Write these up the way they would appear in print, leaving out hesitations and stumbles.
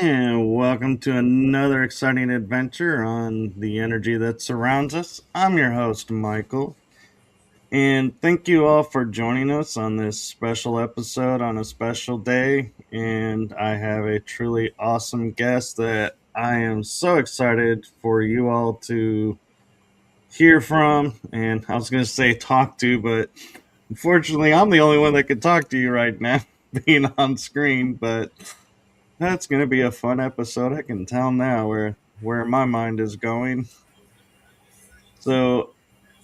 And welcome to another exciting adventure on the energy that surrounds us. I'm your host, Michael, and thank you all for joining us on this special episode on a special day. And I have a truly awesome guest that I am so excited for you all to hear from. And I was going to say talk to, but unfortunately, I'm the only one that can talk to you right now, being on screen. But that's going to be a fun episode. I can tell now where my mind is going. So,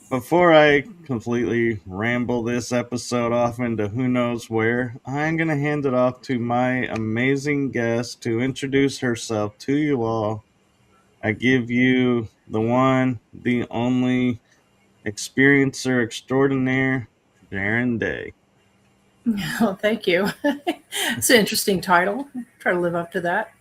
before I completely ramble this episode off into who knows where, I'm going to hand it off to my amazing guest to introduce herself to you all. I give you the one, the only experiencer extraordinaire, Sharon Day. Oh, thank you. It's an interesting title. Try to live up to that.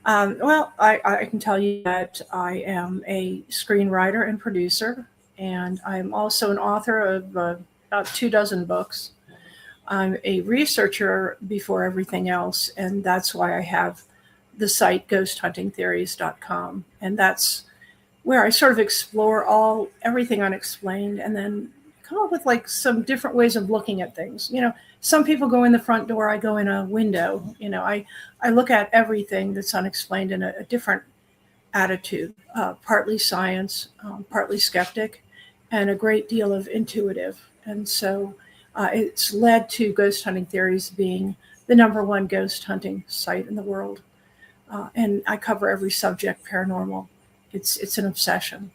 I can tell you that I am a screenwriter and producer, and I'm also an author of about 2 dozen books. I'm a researcher before everything else, and that's why I have the site ghosthuntingtheories.com. And that's where I sort of explore everything unexplained and then come up with like some different ways of looking at things. Some people go in the front door, I go in a window. I look at everything that's unexplained in a different attitude, partly science, partly skeptic, and a great deal of intuitive. And so it's led to Ghost Hunting Theories being the number one ghost hunting site in the world. And I cover every subject paranormal. It's an obsession.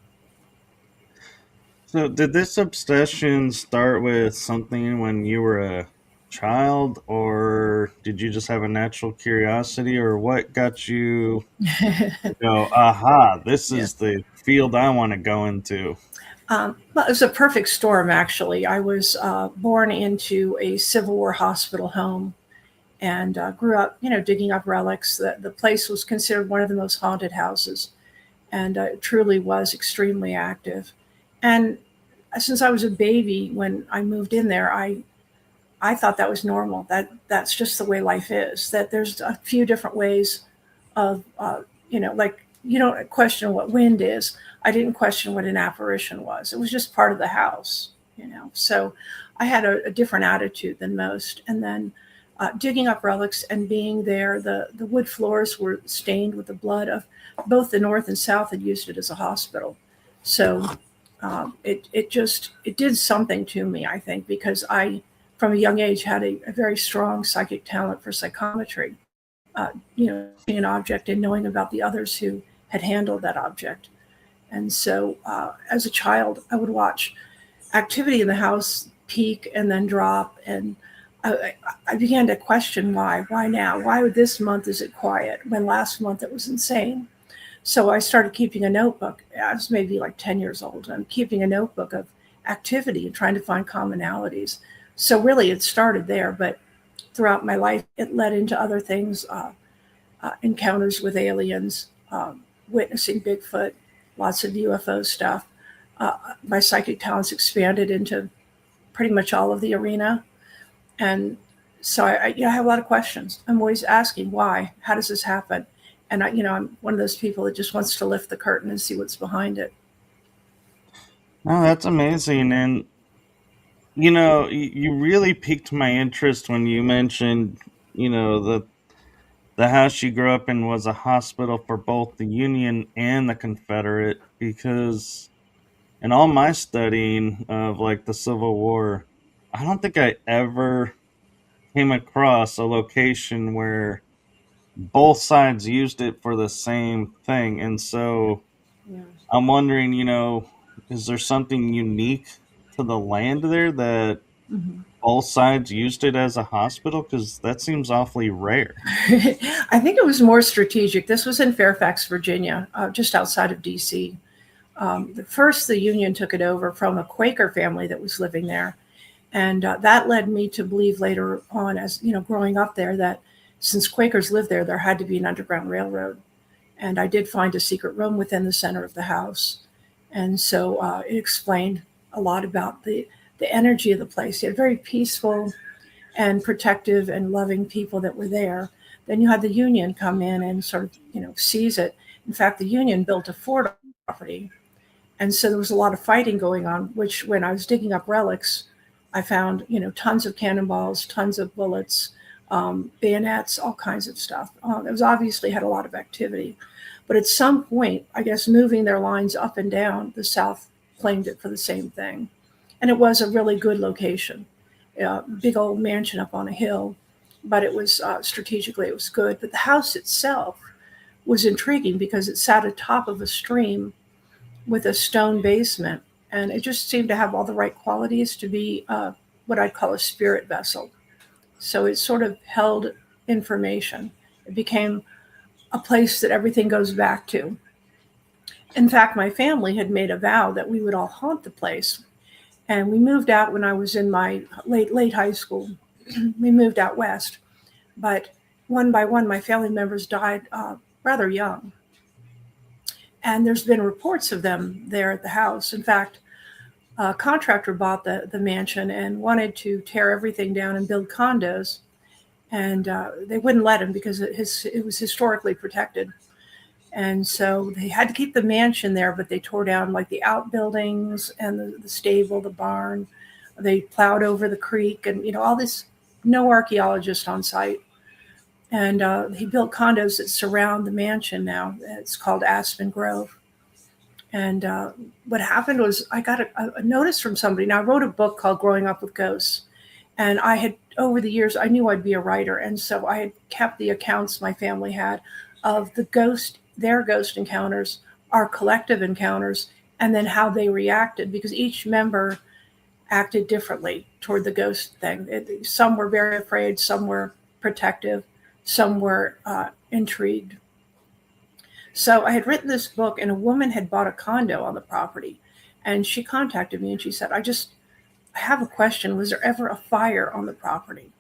So, did this obsession start with something when you were a child, or did you just have a natural curiosity, or what got you to go, aha, this Yeah. is the field I want to go into? Well, it was a perfect storm, actually. I was born into a Civil War hospital home and grew up, digging up relics. The place was considered one of the most haunted houses, and it truly was extremely active. And since I was a baby when I moved in there, I thought that was normal. That's just the way life is. That there's a few different ways of, like you don't question what wind is. I didn't question what an apparition was. It was just part of the house. So I had a different attitude than most. And then digging up relics and being there, the wood floors were stained with the blood of both the North and South had used it as a hospital. So it did something to me, I think, because I from a young age had a very strong psychic talent for psychometry. Seeing an object and knowing about the others who had handled that object. And so, as a child, I would watch activity in the house peak and then drop, and I began to question why. Why now? Why would this month is it quiet when last month it was insane? So I started keeping a notebook. I was maybe like 10 years old. I'm keeping a notebook of activity and trying to find commonalities. So really, it started there, but throughout my life, it led into other things, encounters with aliens, witnessing Bigfoot, lots of UFO stuff. My psychic talents expanded into pretty much all of the arena. And so I have a lot of questions. I'm always asking why, how does this happen? And I'm one of those people that just wants to lift the curtain and see what's behind it. Oh, that's amazing. And, you really piqued my interest when you mentioned, the house you grew up in was a hospital for both the Union and the Confederate, because in all my studying of like the Civil War, I don't think I ever came across a location where both sides used it for the same thing. And so Yeah. I'm wondering, is there something unique to the land there that Mhm. both sides used it as a hospital? Because that seems awfully rare. I think it was more strategic. This was in Fairfax, Virginia, just outside of DC. The Union took it over from a Quaker family that was living there. And that led me to believe later on, as growing up there, that since Quakers lived there, there had to be an underground railroad. And I did find a secret room within the center of the house. And so it explained a lot about the energy of the place. You had very peaceful and protective and loving people that were there. Then you had the union come in and sort of, seize it. In fact, the union built a fort on the property. And so there was a lot of fighting going on, which when I was digging up relics, I found, tons of cannonballs, tons of bullets, bayonets, all kinds of stuff. It was obviously had a lot of activity. But at some point, I guess moving their lines up and down, the South claimed it for the same thing. And it was a really good location, big old mansion up on a hill. But it was strategically, it was good. But the house itself was intriguing because it sat atop of a stream with a stone basement. And it just seemed to have all the right qualities to be what I'd call a spirit vessel. So it sort of held information. It became a place that everything goes back to. In fact, my family had made a vow that we would all haunt the place. And we moved out when I was in my late high school. We moved out west. But one by one, my family members died rather young. And there's been reports of them there at the house. In fact, a contractor bought the mansion and wanted to tear everything down and build condos. And they wouldn't let him because it was historically protected. And so they had to keep the mansion there, but they tore down like the outbuildings and the stable, the barn. They plowed over the creek and, all this, no archaeologist on site. And he built condos that surround the mansion now. It's called Aspen Grove. And what happened was I got a notice from somebody. Now, I wrote a book called Growing Up with Ghosts. And I had, over the years, I knew I'd be a writer. And so I had kept the accounts my family had of their ghost encounters, our collective encounters, and then how they reacted, because each member acted differently toward the ghost thing. Some were very afraid, some were protective, some were intrigued. So I had written this book, and a woman had bought a condo on the property. And she contacted me and she said, I have a question. Was there ever a fire on the property?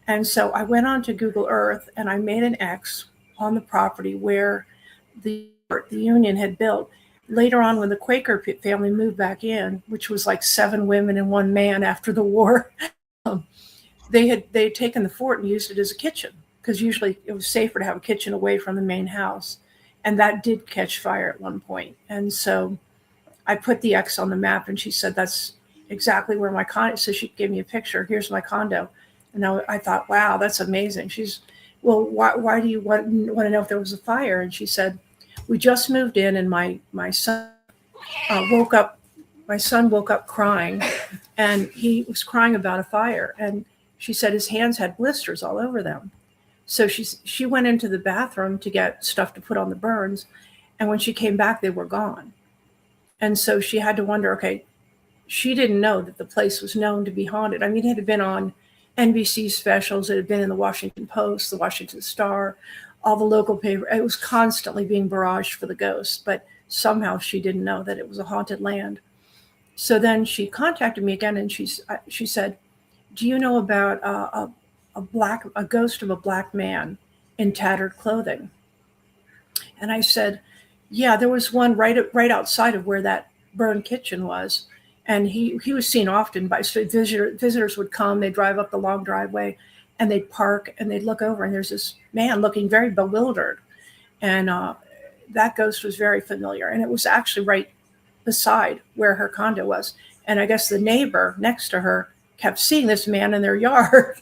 And so I went on to Google Earth and I made an X on the property where the union had built. Later on, when the Quaker family moved back in, which was like 7 women and 1 man after the war, they had taken the fort and used it as a kitchen, because usually it was safer to have a kitchen away from the main house. And that did catch fire at one point. And so I put the X on the map, and she said, that's exactly where my condo. So she gave me a picture. Here's my condo. And I thought, wow, that's amazing. Well, why do you want to know if there was a fire? And she said, we just moved in, and my son woke up. My son woke up crying, and he was crying about a fire. And she said his hands had blisters all over them. So she went into the bathroom to get stuff to put on the burns. And when she came back, they were gone. And so she had to wonder, okay, she didn't know that the place was known to be haunted. I mean, it had been on NBC specials. It had been in the Washington Post, the Washington Star, all the local papers. It was constantly being barraged for the ghosts, but somehow she didn't know that it was a haunted land. So then she contacted me again, and she said, do you know about a ghost of a black man in tattered clothing? And I said, yeah, there was one right outside of where that burned kitchen was. And he was seen often by visitors would come, they'd drive up the long driveway and they'd park and they'd look over, and there's this man looking very bewildered. And that ghost was very familiar. And it was actually right beside where her condo was. And I guess the neighbor next to her kept seeing this man in their yard.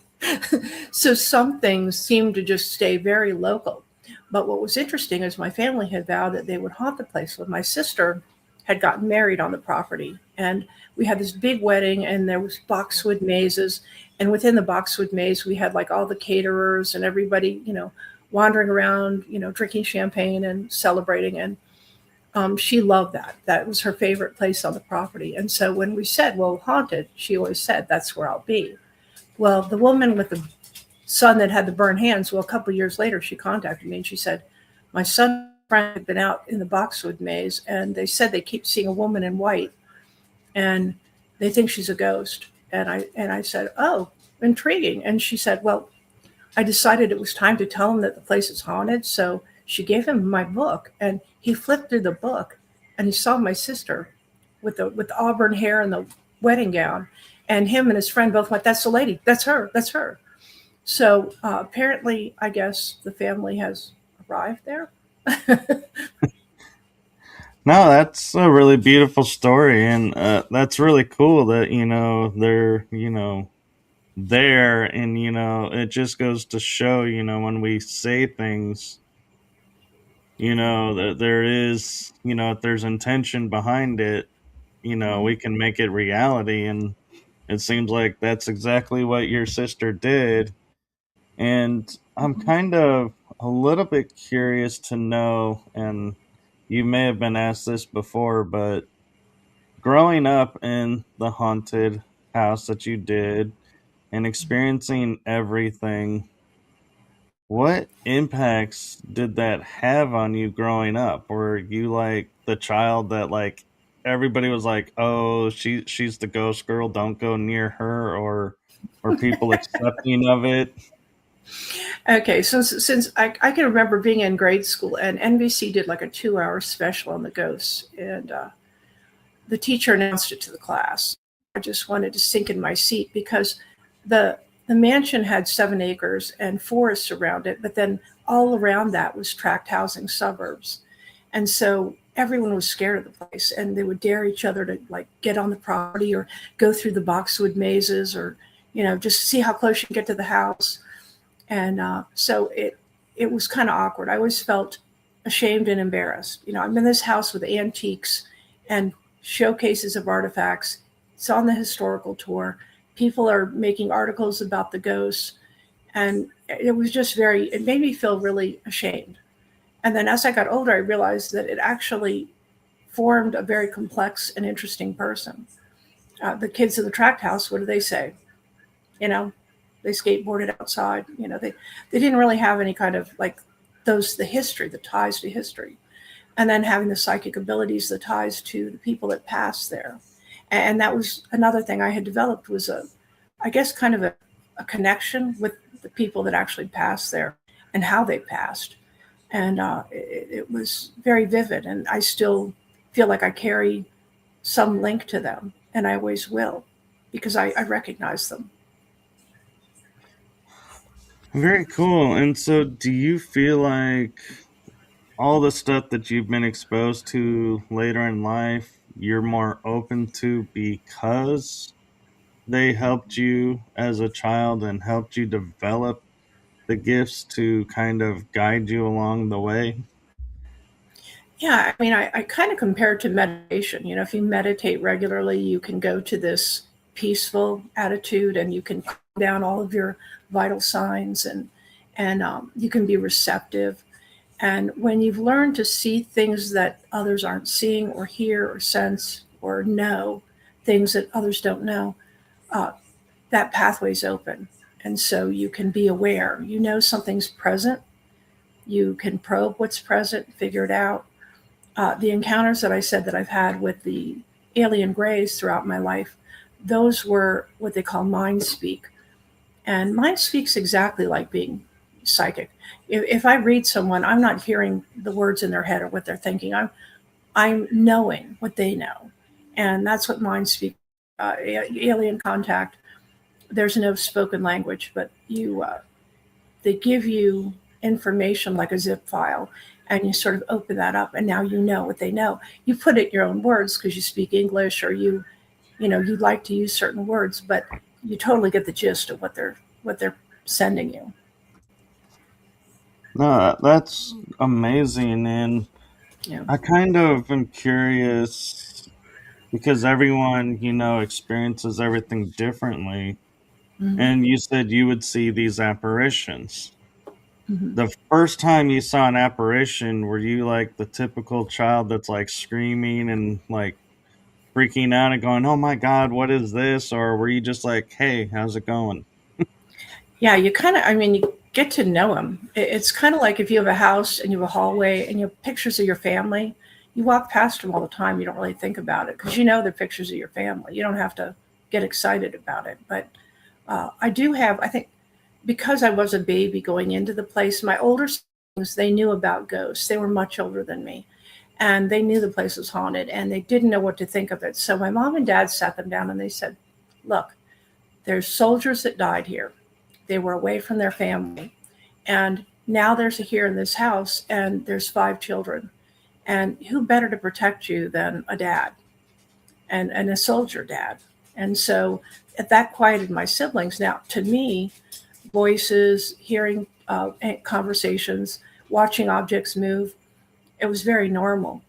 So some things seemed to just stay very local. But what was interesting is my family had vowed that they would haunt the place. When my sister had gotten married on the property, and we had this big wedding, and there was boxwood mazes, and within the boxwood maze we had like all the caterers and everybody, wandering around, drinking champagne and celebrating. And she loved that was her favorite place on the property. And so when we said, well, haunted, she always said, that's where I'll be. Well, the woman with the son that had the burned hands, well, a couple of years later she contacted me and she said, my son's friend had been out in the boxwood maze, and they said they keep seeing a woman in white and they think she's a ghost. And I said, oh, intriguing. And she said, well, I decided it was time to tell him that the place is haunted. So she gave him my book, and he flipped through the book and he saw my sister with the auburn hair and the wedding gown. And him and his friend both went, that's the lady. That's her. That's her. So apparently, I guess the family has arrived there. No, that's a really beautiful story, and that's really cool that they're there, and it just goes to show when we say things, that there is if there's intention behind it, we can make it reality, and it seems like that's exactly what your sister did. And I'm Mhm. kind of a little bit curious to know, and you may have been asked this before, but growing up in the haunted house that you did and experiencing everything, what impacts did that have on you growing up? Were you like the child that like everybody was like, "Oh, she's the ghost girl, don't go near her," or were people accepting of it? Okay, so since I can remember being in grade school and NBC did like a 2 hour special on the ghosts, and the teacher announced it to the class. I just wanted to sink in my seat because the the mansion had 7 acres and forests around it, but then all around that was tract housing suburbs. And so everyone was scared of the place and they would dare each other to like get on the property or go through the boxwood mazes or, just see how close you can get to the house. And so it was kind of awkward. I always felt ashamed and embarrassed. I'm in this house with antiques and showcases of artifacts. It's on the historical tour. People are making articles about the ghosts, and it was just it made me feel really ashamed. And then as I got older, I realized that it actually formed a very complex and interesting person. The kids in the tract house, what do they say? You know, they skateboarded outside. They didn't really have any kind of like the history, the ties to history, and then having the psychic abilities, the ties to the people that passed there. And that was another thing I had developed was I guess, kind of a connection with the people that actually passed there and how they passed. And it was very vivid, and I still feel like I carry some link to them, and I always will because I recognize them. Very cool. And so, do you feel like all the stuff that you've been exposed to later in life, you're more open to because they helped you as a child and helped you develop the gifts to kind of guide you along the way? Yeah, I mean, I kind of compare it to meditation. If you meditate regularly, you can go to this peaceful attitude, and you can calm down all of your vital signs, and you can be receptive. And when you've learned to see things that others aren't seeing, or hear, or sense, or know things that others don't know, uh, that pathway's open. And so you can be aware. Something's present. You can probe what's present, figure it out. The encounters that I said that I've had with the alien grays throughout my life, those were what they call mind speak. And mind speaks exactly like being psychic. If I read someone, I'm not hearing the words in their head or what they're thinking. I'm knowing what they know, and that's what mind speak. Alien contact. There's no spoken language, but they give you information like a zip file, and you sort of open that up, and now you know what they know. You put it in your own words because you speak English, or you like to use certain words, but you totally get the gist of what they're sending you. No, that's amazing. And Yeah. I kind of am curious because everyone, experiences everything differently. Hmm. And you said you would see these apparitions. Hmm. The first time you saw an apparition, were you like the typical child that's like screaming and like freaking out and going, "Oh my God, what is this?" Or were you just like, "Hey, how's it going?" Yeah, you kind of, I mean, you get to know them. It's kind of like if you have a house and you have a hallway and you have pictures of your family, you walk past them all the time. You don't really think about it because they're pictures of your family. You don't have to get excited about it. But I do have, I think, because I was a baby going into the place, my older siblings, they knew about ghosts. They were much older than me. And they knew the place was haunted and they didn't know what to think of it. So my mom and dad sat them down and they said, look, there's soldiers that died here. They were away from their family. And now there's here in this house, and there's 5 children. And who better to protect you than a dad and a soldier dad? And so that quieted my siblings. Now, to me, voices, hearing conversations, watching objects move, it was very normal.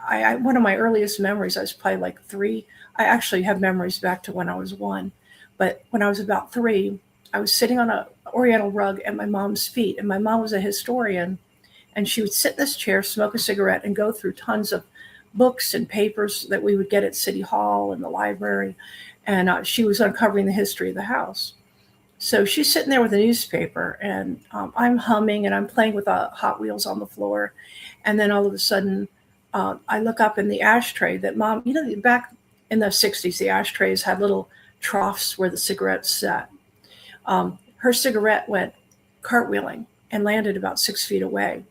One of my earliest memories, I was probably like 3. I actually have memories back to when I was 1. But when I was about 3, I was sitting on an oriental rug at my mom's feet. And my mom was a historian. And she would sit in this chair, smoke a cigarette, and go through tons of books and papers that we would get at City Hall and the library. And she was uncovering the history of the house. So she's sitting there with a newspaper, and I'm humming, and I'm playing with Hot Wheels on the floor. And then all of a sudden, I look up in the ashtray that Mom, back in the 60s, the ashtrays had little troughs where the cigarettes sat. Her cigarette went cartwheeling and landed about 6 feet away.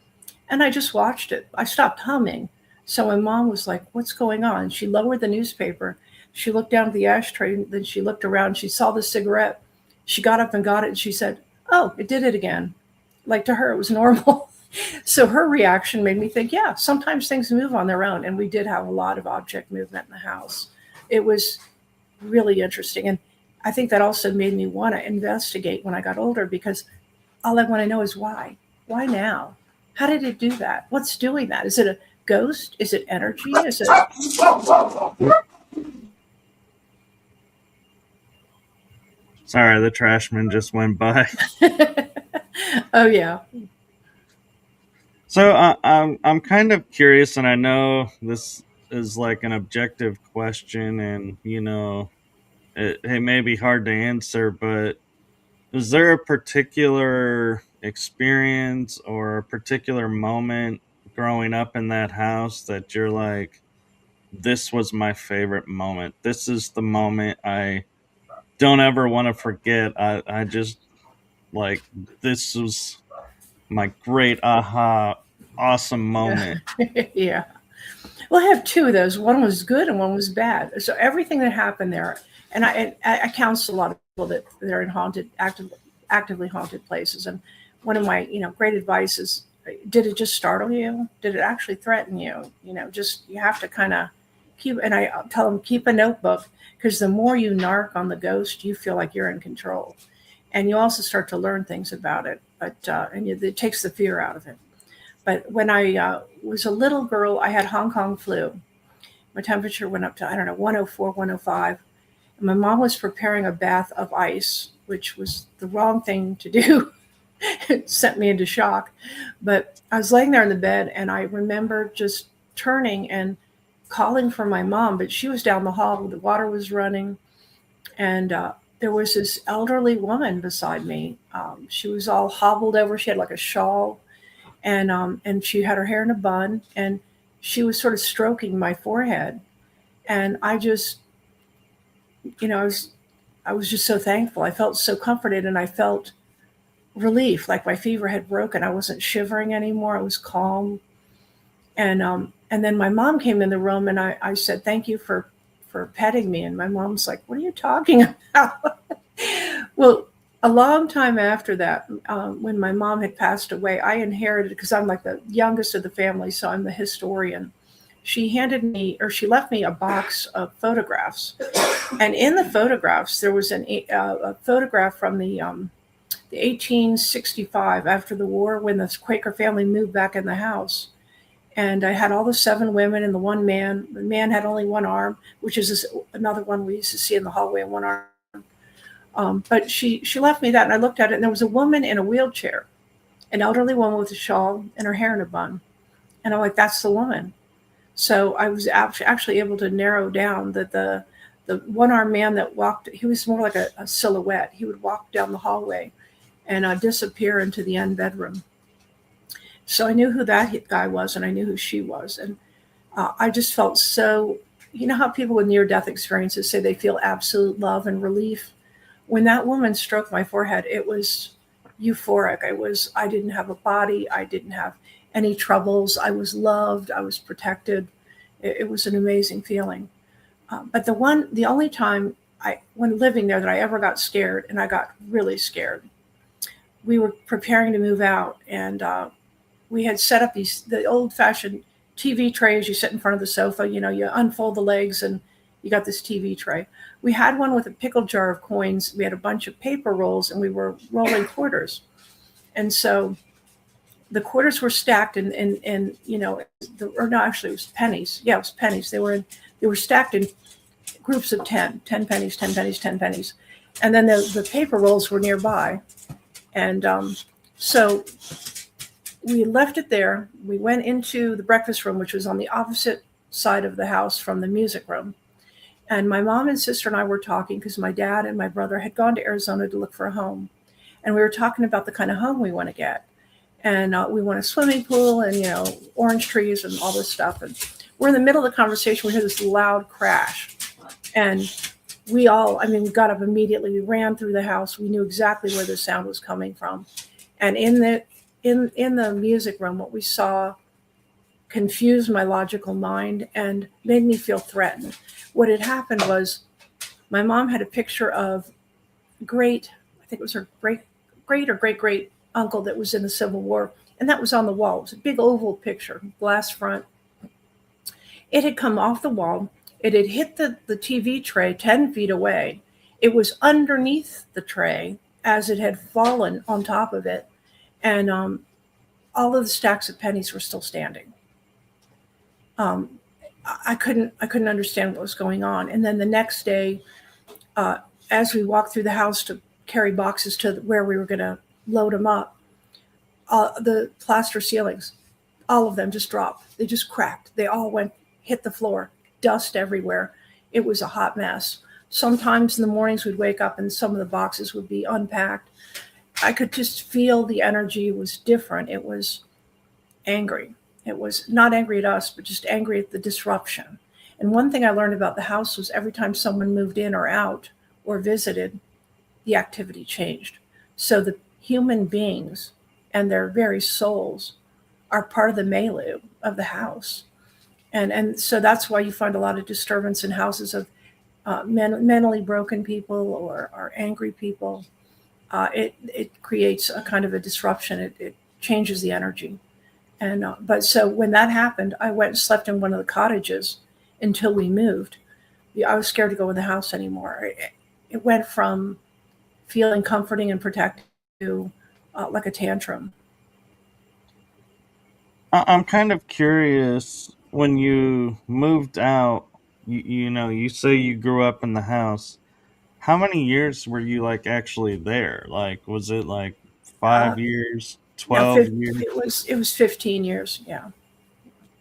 And I just watched it. I stopped humming. So my mom was like, "What's going on?" She lowered the newspaper. She looked down at the ashtray. Then she looked around. She saw the cigarette. She got up and got it. And she said, "Oh, it did it again." Like, to her, it was normal. So her reaction made me think, yeah, sometimes things move on their own. And we did have a lot of object movement in the house. It was really interesting. And I think that also made me want to investigate when I got older, because all I want to know is why. Why now? How did it do that? What's doing that? Is it a ghost? Is it energy? Is it... Sorry, the trashman just went by. Oh, yeah. So I'm kind of curious, and I know this is like an objective question, and it may be hard to answer, but is there a particular experience or a particular moment growing up in that house that you're like, this was my favorite moment? This is the moment I don't ever want to forget. I just like, this was my great aha, awesome moment. Yeah. Well, I have 2 of those. One was good and one was bad. So everything that happened there, and I counsel a lot of people that they're in actively haunted places. And one of my, great advice is, did it just startle you? Did it actually threaten you? You have to kind of keep, and I tell them, keep a notebook, because the more you narc on the ghost, you feel like you're in control. And you also start to learn things about it, it takes the fear out of it. But when I was a little girl, I had Hong Kong flu. My temperature went up to, 104, 105. And my mom was preparing a bath of ice, which was the wrong thing to do. It sent me into shock. But I was laying there in the bed, and I remember just turning and calling for my mom, but she was down the hall. The water was running. And there was this elderly woman beside me. She was all hobbled over. She had like a shawl, and she had her hair in a bun, and she was sort of stroking my forehead. And I just, I was just so thankful. I felt so comforted, and I felt relief, like my fever had broken. I wasn't shivering anymore. I was calm. And then my mom came in the room, and I said, "Thank you for petting me." And my mom's like, "What are you talking about?" Well, a long time after that, when my mom had passed away, I inherited, because I'm like the youngest of the family, so I'm the historian. She left me a box of photographs. And in the photographs, there was a photograph from the 1865, after the war, when the Quaker family moved back in the house. And I had all the 7 women and the 1 man. The man had only 1 arm, which is another one we used to see in the hallway, 1 arm. But she left me that, and I looked at it, and there was a woman in a wheelchair, an elderly woman with a shawl and her hair in a bun. And I'm like, that's the woman. So I was actually able to narrow down that the 1-armed man that walked, he was more like a silhouette. He would walk down the hallway and disappear into the end bedroom. So I knew who that guy was, and I knew who she was. And I just felt so, how people with near-death experiences say they feel absolute love and relief? When that woman stroked my forehead, it was euphoric. I didn't have a body. I didn't have any troubles. I was loved. I was protected. It was an amazing feeling. But the only time when living there that I ever got scared, and I got really scared, we were preparing to move out, and we had set up the old-fashioned TV trays. You sit in front of the sofa, you unfold the legs, and you got this TV tray. We had one with a pickle jar of coins. We had a bunch of paper rolls, and we were rolling quarters. And so the quarters were stacked in or no, actually it was pennies. Yeah, it was pennies. They were stacked in groups of 10 pennies, 10 pennies, 10 pennies. And then the paper rolls were nearby. And so we left it there. We went into the breakfast room, which was on the opposite side of the house from the music room. And my mom and sister and I were talking because my dad and my brother had gone to Arizona to look for a home. And we were talking about the kind of home we want to get. And we want a swimming pool and, orange trees and all this stuff. And we're in the middle of the conversation. We hear this loud crash. And we got up immediately. We ran through the house. We knew exactly where the sound was coming from. And in the music room, what we saw confused my logical mind and made me feel threatened. What had happened was my mom had a picture of I think it was her great or great uncle that was in the Civil War, and that was on the wall. It was a big oval picture, glass front. It had come off the wall. It had hit the TV tray 10 feet away. It was underneath the tray as it had fallen on top of it, and all of the stacks of pennies were still standing. I couldn't understand what was going on. And then the next day, as we walked through the house to carry boxes to where we were going to load them up, the plaster ceilings, all of them just dropped. They just cracked. They all hit the floor, dust everywhere. It was a hot mess. Sometimes in the mornings we'd wake up and some of the boxes would be unpacked. I could just feel the energy was different. It was angry. It was not angry at us, but just angry at the disruption. And one thing I learned about the house was every time someone moved in or out or visited, the activity changed. So the human beings and their very souls are part of the milieu of the house. And so that's why you find a lot of disturbance in houses of mentally broken people or angry people. It creates a kind of a disruption. It changes the energy. And but so when that happened, I went and slept in one of the cottages until we moved. I was scared to go in the house anymore. It went from feeling comforting and protecting to like a tantrum. I'm kind of curious, when you moved out, you say you grew up in the house. How many years were you like actually there? Like, was it like Uh, 5 years, no, 12 years? it was 15 years. Yeah.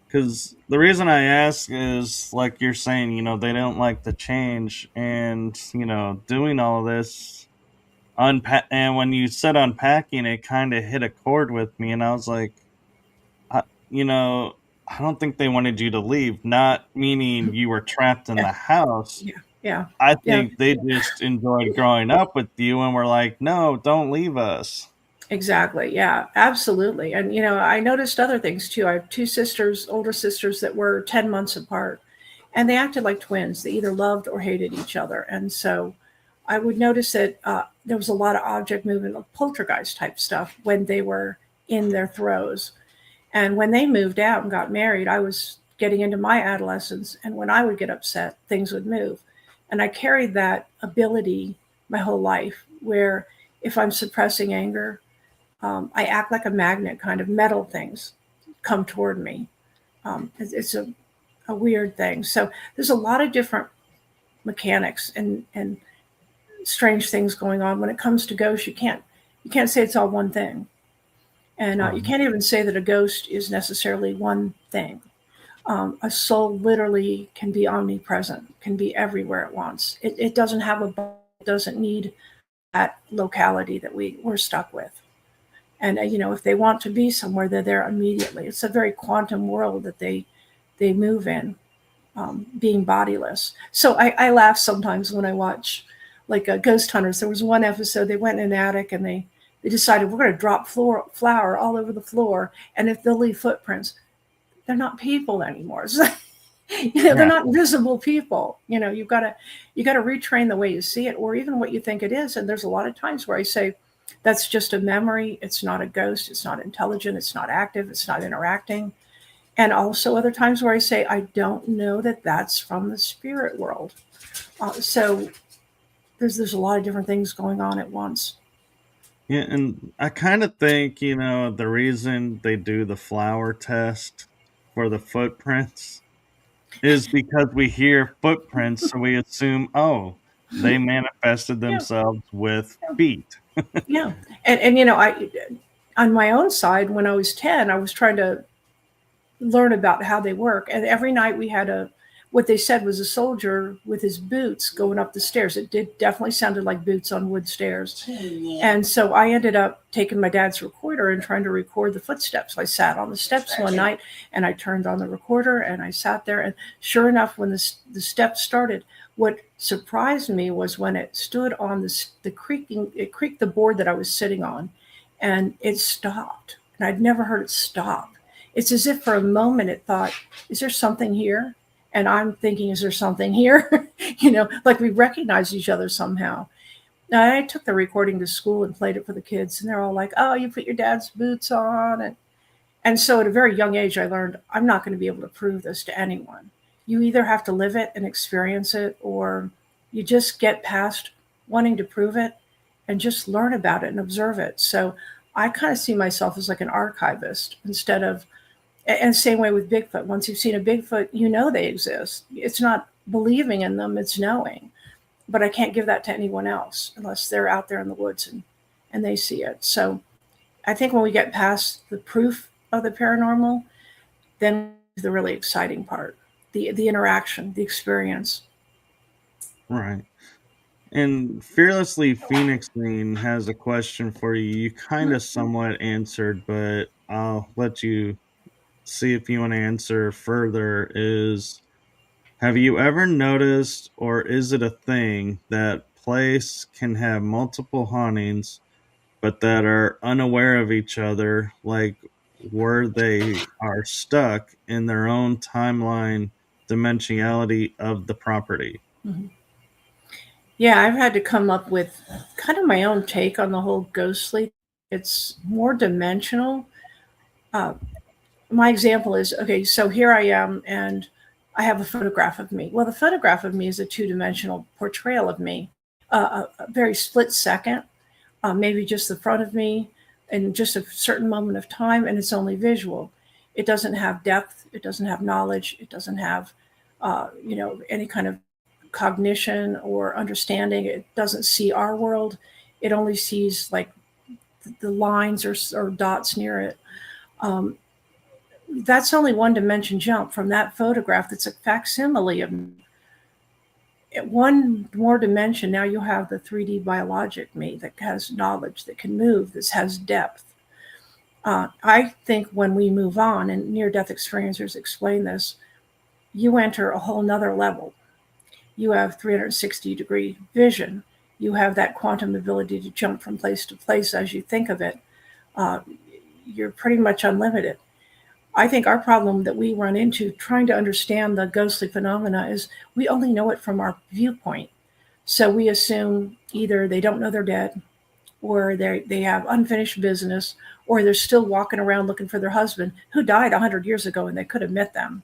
Because the reason I ask is, like you're saying, they don't like the change, and doing all of this and when you said unpacking, it kind of hit a chord with me, and I was like, I, you know, I don't think they wanted you to leave. Not meaning you were trapped in Yeah. the house. Yeah. Yeah. I Yeah. think they just enjoyed growing up with you and were like, no, don't leave us. Exactly. Yeah, absolutely. And, I noticed other things too. I have two sisters, older sisters, that were 10 months apart, and they acted like twins. They either loved or hated each other. And so I would notice that there was a lot of object movement, of poltergeist type stuff when they were in their throes. And when they moved out and got married, I was getting into my adolescence. And when I would get upset, things would move. And I carried that ability my whole life, where if I'm suppressing anger, I act like a magnet, kind of metal things come toward me. It's a weird thing. So there's a lot of different mechanics and strange things going on. When it comes to ghosts, you can't say it's all one thing. And you can't even say that a ghost is necessarily one thing. A soul literally can be omnipresent, can be everywhere at once. It doesn't have a body, it doesn't need that locality that we're stuck with. And if they want to be somewhere, they're there immediately. It's a very quantum world that they move in, being bodiless. So I laugh sometimes when I watch like Ghost Hunters. There was one episode, they went in an attic and they decided, we're going to drop flour all over the floor, and if they'll leave footprints, they're not people anymore. So, they're not visible people. You've got to retrain the way you see it, or even what you think it is. And there's a lot of times where I say, That's just a memory. It's not a ghost. It's not intelligent. It's not active. It's not interacting. And also other times where I say, I don't know that that's from the spirit world. So there's a lot of different things going on at once. Yeah, and I kind of think, the reason they do the flower test for the footprints is because we hear footprints, so we assume, oh, they manifested Yeah, themselves with yeah, feet. yeah. And I on my own side, when I was 10, I was trying to learn about how they work. And every night we had what they said was a soldier with his boots going up the stairs. It did definitely sounded like boots on wood stairs. And so I ended up taking my dad's recorder and trying to record the footsteps. I sat on the steps one night and I turned on the recorder and I sat there. And sure enough, when the steps started, what surprised me was when it stood on the creaking, it creaked the board that I was sitting on, and it stopped. And I'd never heard it stop. It's as if for a moment it thought, is there something here? And I'm thinking, is there something here? Like we recognize each other somehow. Now, I took the recording to school and played it for the kids, and they're all like, oh, you put your dad's boots on. And so at a very young age, I learned I'm not going to be able to prove this to anyone. You either have to live it and experience it, or you just get past wanting to prove it and just learn about it and observe it. So I kind of see myself as like an archivist instead of, and same way with Bigfoot. Once you've seen a Bigfoot, you know they exist. It's not believing in them, it's knowing. But I can't give that to anyone else unless they're out there in the woods and they see it. So I think when we get past the proof of the paranormal, then the really exciting part, the interaction, the experience. Right. And Fearlessly Phoenixing has a question for you. You kind of somewhat answered, but I'll let you see if you want to answer further. Have you ever noticed, or is it a thing, that place can have multiple hauntings, but that are unaware of each other, like where they are stuck in their own timeline dimensionality of the property? Mm-hmm. Yeah, I've had to come up with kind of my own take on the whole ghostly. It's more dimensional. Uh, my example is okay, so here I am, and I have a photograph of me. Well, the photograph of me is a two-dimensional portrayal of me, a very split second, maybe just the front of me in just a certain moment of time, and it's only visual. It doesn't have depth, it doesn't have knowledge, it doesn't have any kind of cognition or understanding. It doesn't see our world. It only sees like the lines or dots near it. Um, that's only one dimension jump from that photograph that's a facsimile of me. At one more dimension, now you have the 3D biologic me that has knowledge, that can move, that has depth. I think when we move on, and near-death experiencers explain this, you enter a whole nother level. You have 360-degree vision. You have that quantum ability to jump from place to place as you think of it. You're pretty much unlimited. I think our problem that we run into trying to understand the ghostly phenomena is we only know it from our viewpoint. So we assume either they don't know they're dead, or they have unfinished business, or they're still walking around looking for their husband who died 100 years ago and they could have met them,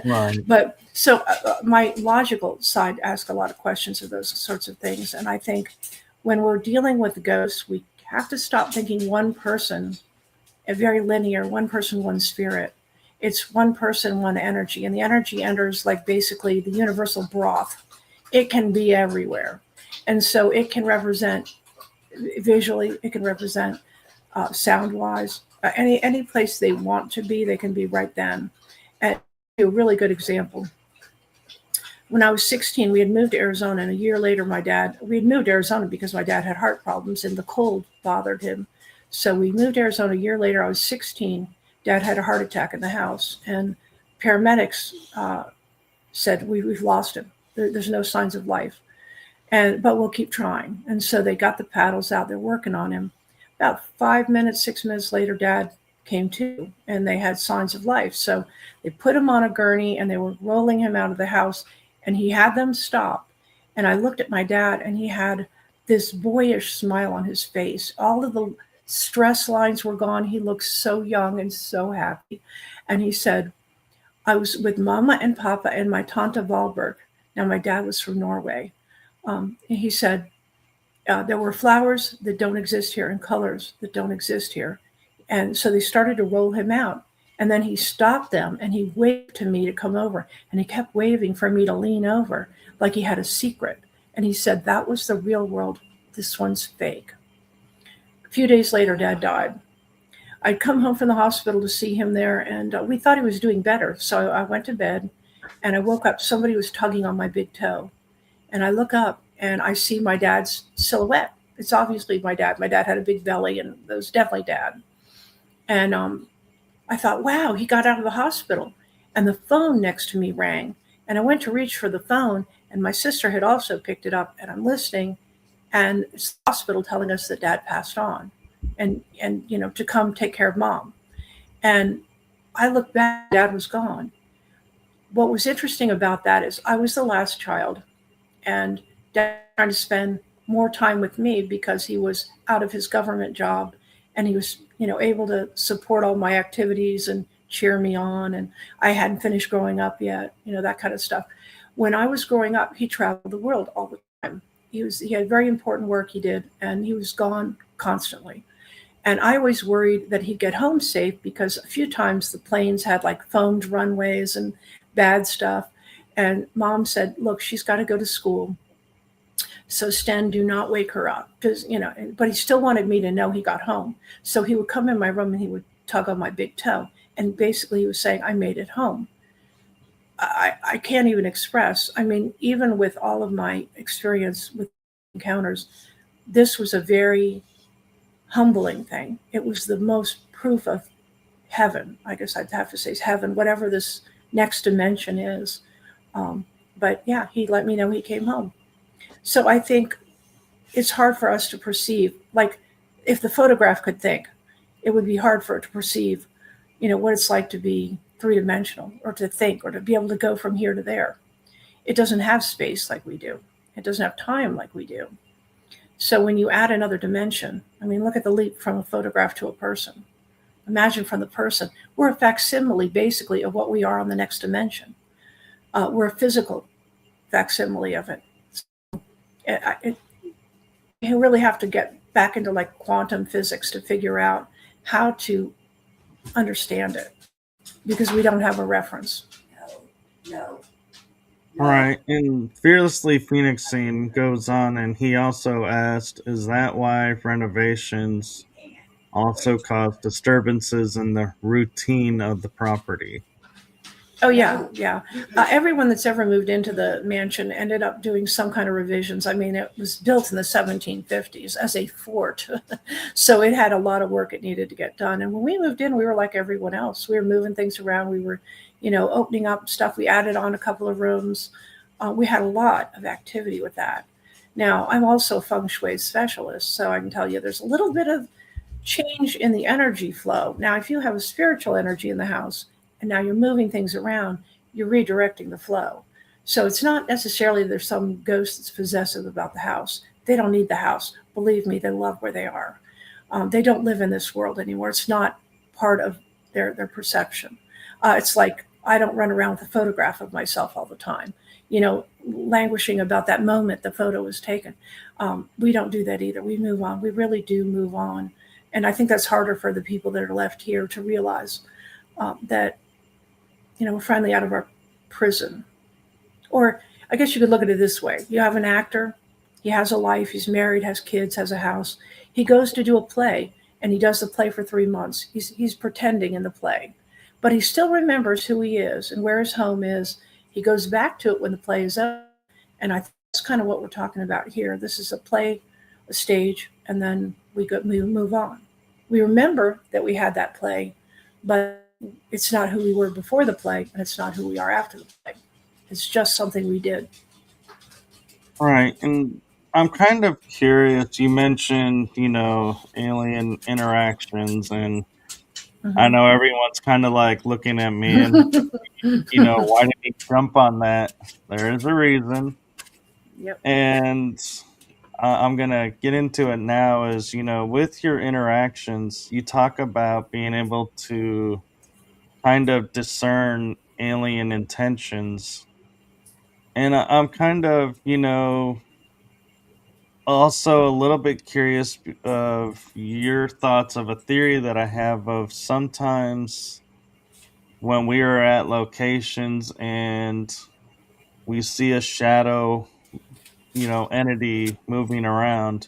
Right. But so my logical side asks a lot of questions of those sorts of things. And I think when we're dealing with ghosts, we have to stop thinking one person, a very linear, one person, one spirit. It's one person, one energy. And the energy enters like basically the universal broth. It can be everywhere. And so it can represent visually, it can represent sound-wise, any place they want to be, they can be right then. And a really good example. When I was 16, we had moved to Arizona, and a year later, we had moved to Arizona because my dad had heart problems and the cold bothered him. So we moved to Arizona a year later. I was 16. Dad had a heart attack in the house, and paramedics said, we've lost him. There's no signs of life. But we'll keep trying. And so they got the paddles out. They're working on him. About 6 minutes later, Dad came to, and they had signs of life. So they put him on a gurney, and they were rolling him out of the house, and he had them stop. And I looked at my dad, and he had this boyish smile on his face. All of the stress lines were gone. He looked so young and so happy. And he said, I was with Mama and Papa and my Tante Valberg. Now, my dad was from Norway. And he said, there were flowers that don't exist here and colors that don't exist here. And so they started to roll him out. And then he stopped them and he waved to me to come over. And he kept waving for me to lean over like he had a secret. And he said, that was the real world. This one's fake. A few days later, Dad died. I'd come home from the hospital to see him there, and we thought he was doing better. So I went to bed, and I woke up. Somebody was tugging on my big toe. And I look up, and I see my dad's silhouette. It's obviously my dad. My dad had a big belly, and it was definitely Dad. And I thought, wow, he got out of the hospital. And the phone next to me rang. And I went to reach for the phone, and my sister had also picked it up, and I'm listening. And it's the hospital telling us that Dad passed on and to come take care of Mom. And I looked back, Dad was gone. What was interesting about that is I was the last child, and Dad was trying to spend more time with me because he was out of his government job, and he was, able to support all my activities and cheer me on. And I hadn't finished growing up yet, that kind of stuff. When I was growing up, he traveled the world all the time. He had very important work he did, and he was gone constantly. And I always worried that he'd get home safe because a few times the planes had like foamed runways and bad stuff. And Mom said, look, she's got to go to school. So Sten, do not wake her up. Because, but he still wanted me to know he got home. So he would come in my room and he would tug on my big toe. And basically he was saying, I made it home. I can't even express. I mean, even with all of my experience with encounters, this was a very humbling thing. It was the most proof of heaven. I guess I'd have to say heaven, whatever this next dimension is. But yeah, he let me know he came home. So I think it's hard for us to perceive. Like if the photograph could think, it would be hard for it to perceive, what it's like to be three-dimensional or to think or to be able to go from here to there. It doesn't have space like we do. It doesn't have time like we do. So when you add another dimension, I mean, look at the leap from a photograph to a person. Imagine from the person. We're a facsimile, basically, of what we are on the next dimension. We're a physical facsimile of it. You really have to get back into like quantum physics to figure out how to understand it, because we don't have a reference. No. All right, and Fearlessly Phoenixing goes on, and he also asked, is that why renovations also cause disturbances in the routine of the property? Oh, yeah. Everyone that's ever moved into the mansion ended up doing some kind of revisions. I mean, it was built in the 1750s as a fort. So it had a lot of work it needed to get done. And when we moved in, we were like everyone else. We were moving things around. We were, opening up stuff. We added on a couple of rooms. We had a lot of activity with that. Now, I'm also a feng shui specialist, so I can tell you there's a little bit of change in the energy flow. Now, if you have a spiritual energy in the house, and now you're moving things around, you're redirecting the flow. So it's not necessarily there's some ghost that's possessive about the house. They don't need the house. Believe me, they love where they are. They don't live in this world anymore. It's not part of their perception. It's like I don't run around with a photograph of myself all the time, languishing about that moment the photo was taken. We don't do that either. We move on. We really do move on. And I think that's harder for the people that are left here to realize that we're finally out of our prison. Or I guess you could look at it this way. You have an actor, he has a life, he's married, has kids, has a house. He goes to do a play, and he does the play for 3 months. He's pretending in the play, but he still remembers who he is and where his home is. He goes back to it when the play is over. And I think that's kind of what we're talking about here. This is a play, a stage, and then we move on. We remember that we had that play, but it's not who we were before the play, and it's not who we are after the play. It's just something we did. All right, and I'm kind of curious. You mentioned, alien interactions, and I know everyone's kind of like looking at me and, why did he jump on that? There is a reason. Yep. And I'm gonna get into it now. Is with your interactions, you talk about being able to kind of discern alien intentions, and I'm kind of also a little bit curious of your thoughts of a theory that I have of sometimes when we are at locations and we see a shadow, entity moving around,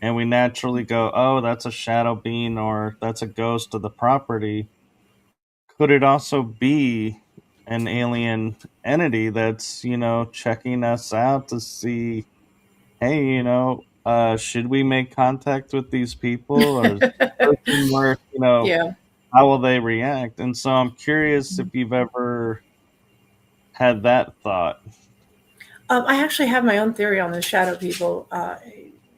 and we naturally go, oh, that's a shadow being or that's a ghost of the property. Could it also be an alien entity that's, checking us out to see, hey, should we make contact with these people, or is this person worth, Yeah. how will they react? And so I'm curious if you've ever had that thought. I actually have my own theory on the shadow people. I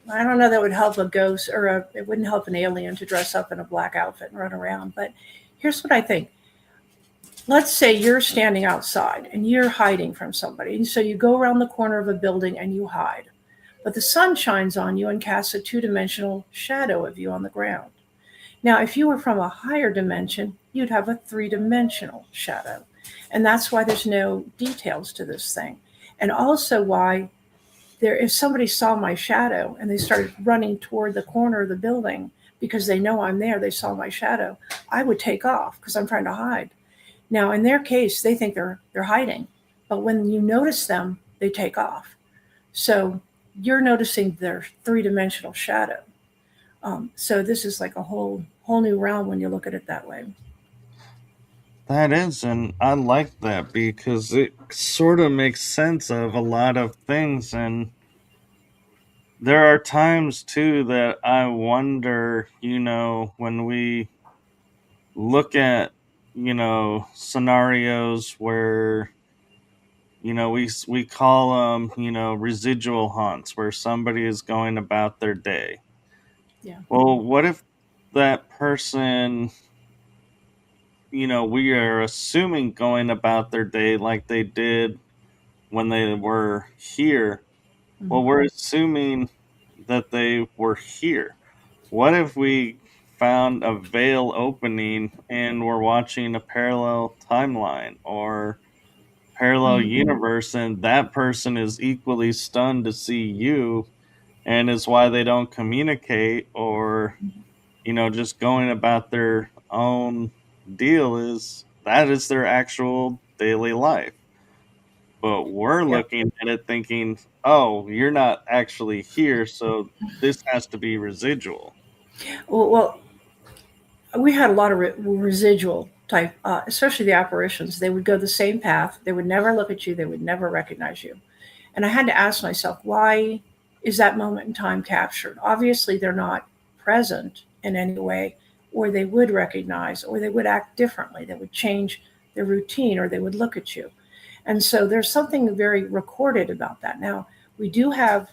don't know that would help a ghost it wouldn't help an alien to dress up in a black outfit and run around. But here's what I think. Let's say you're standing outside and you're hiding from somebody. And so you go around the corner of a building and you hide. But the sun shines on you and casts a two-dimensional shadow of you on the ground. Now, if you were from a higher dimension, you'd have a three-dimensional shadow. And that's why there's no details to this thing. And also why if somebody saw my shadow and they started running toward the corner of the building because they know I'm there, they saw my shadow, I would take off because I'm trying to hide. Now, in their case, they think they're hiding, but when you notice them, they take off. So you're noticing their three-dimensional shadow. So this is like a whole new realm when you look at it that way. That is, and I like that because it sort of makes sense of a lot of things. And there are times too that I wonder, when we look at, scenarios where, we call them, residual haunts, where somebody is going about their day. Yeah. Well, what if that person, we are assuming going about their day like they did when they were here? Well, Mhm. we're assuming that they were here. What if we found a veil opening and we're watching a parallel timeline or parallel Mhm. universe, and that person is equally stunned to see you, and is why they don't communicate, or just going about their own deal, is that is their actual daily life. But we're Yeah. looking at it thinking, oh, you're not actually here, so this has to be residual. Well, we had a lot of residual type, especially the apparitions. They would go the same path. They would never look at you. They would never recognize you. And I had to ask myself, why is that moment in time captured? Obviously, they're not present in any way, or they would recognize, or they would act differently. They would change their routine, or they would look at you. And so there's something very recorded about that. Now, we do have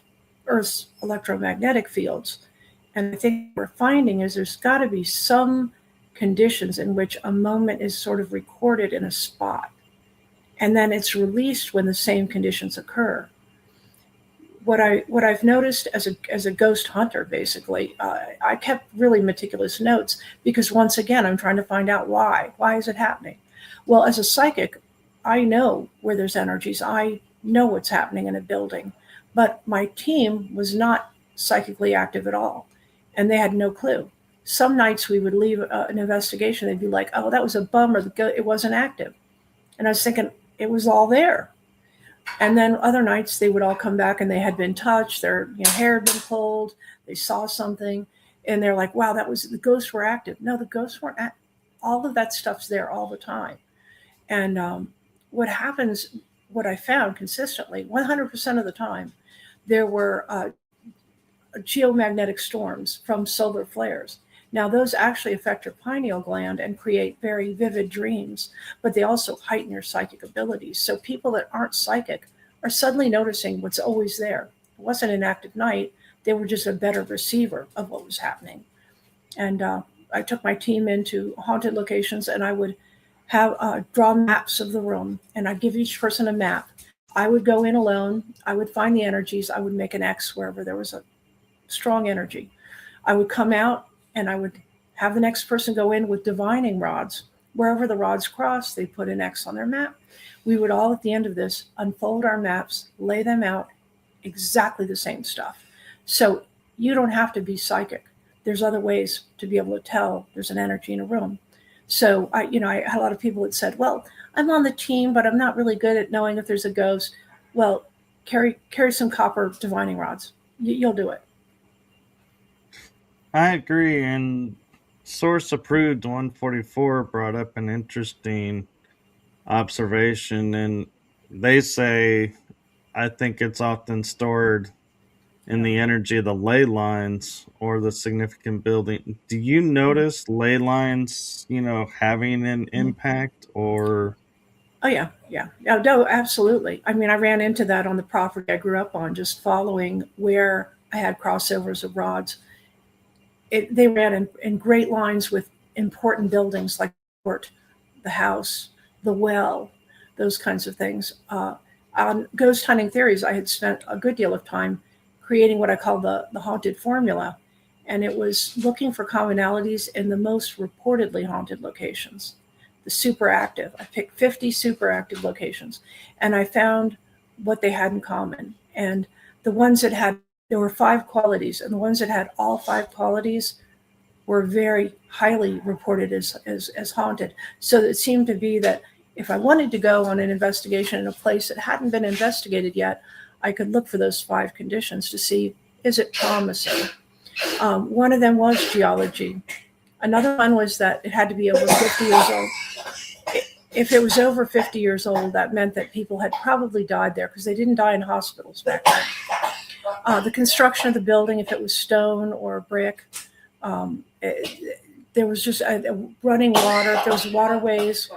Earth's electromagnetic fields. And I think what we're finding is there's got to be some conditions in which a moment is sort of recorded in a spot. And then it's released when the same conditions occur. What I've noticed as a ghost hunter, basically, I kept really meticulous notes because once again I'm trying to find out why is it happening. Well, as a psychic, I know where there's energies. I know what's happening in a building, but my team was not psychically active at all, and they had no clue. Some nights we would leave an investigation, they'd be like, "Oh, that was a bummer. It wasn't active," and I was thinking it was all there. And then other nights they would all come back and they had been touched, their hair had been pulled, they saw something, and they're like, wow, that was the ghosts were active. No, the ghosts weren't all of that stuff's there all the time. And what happens, what I found consistently, 100% of the time, there were geomagnetic storms from solar flares. Now, those actually affect your pineal gland and create very vivid dreams, but they also heighten your psychic abilities. So, people that aren't psychic are suddenly noticing what's always there. It wasn't an active night, they were just a better receiver of what was happening. And I took my team into haunted locations and I would have draw maps of the room and I'd give each person a map. I would go in alone. I would find the energies. I would make an X wherever there was strong energy. I would come out and I would have the next person go in with divining rods. Wherever the rods crossed, they put an X on their map. We would all, at the end of this, unfold our maps, lay them out, exactly the same stuff. So you don't have to be psychic. There's other ways to be able to tell there's an energy in a room. So I had a lot of people that said, well, I'm on the team, but I'm not really good at knowing if there's a ghost. Well, carry some copper divining rods. You'll do it. I agree. And Source Approved 144 brought up an interesting observation, and they say, I think it's often stored in the energy of the ley lines or the significant building. Do you notice ley lines, having an impact or? Oh yeah. No, absolutely. I mean, I ran into that on the property I grew up on, just following where I had crossovers of rods. They ran in great lines with important buildings like the court, the house, the well, those kinds of things. On ghost hunting theories, I had spent a good deal of time creating what I call the haunted formula. And it was looking for commonalities in the most reportedly haunted locations. The super active. I picked 50 super active locations, and I found what they had in common. And the ones that had, there were 5 qualities, and the ones that had all 5 qualities were very highly reported as haunted. So it seemed to be that if I wanted to go on an investigation in a place that hadn't been investigated yet, I could look for those 5 conditions to see, is it promising? One of them was geology. Another one was that it had to be over 50 years old. If it was over 50 years old, that meant that people had probably died there because they didn't die in hospitals back then. The construction of the building, if it was stone or brick, there was just running water, if there was waterways,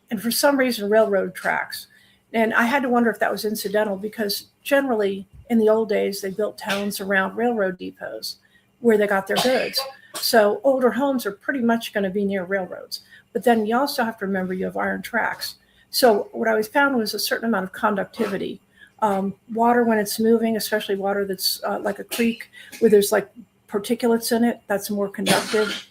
and for some reason, railroad tracks. And I had to wonder if that was incidental because generally in the old days, they built towns around railroad depots where they got their goods. So older homes are pretty much going to be near railroads. But then you also have to remember you have iron tracks. So what I always found was a certain amount of conductivity. Water when it's moving, especially water that's like a creek where there's like particulates in it, that's more conductive.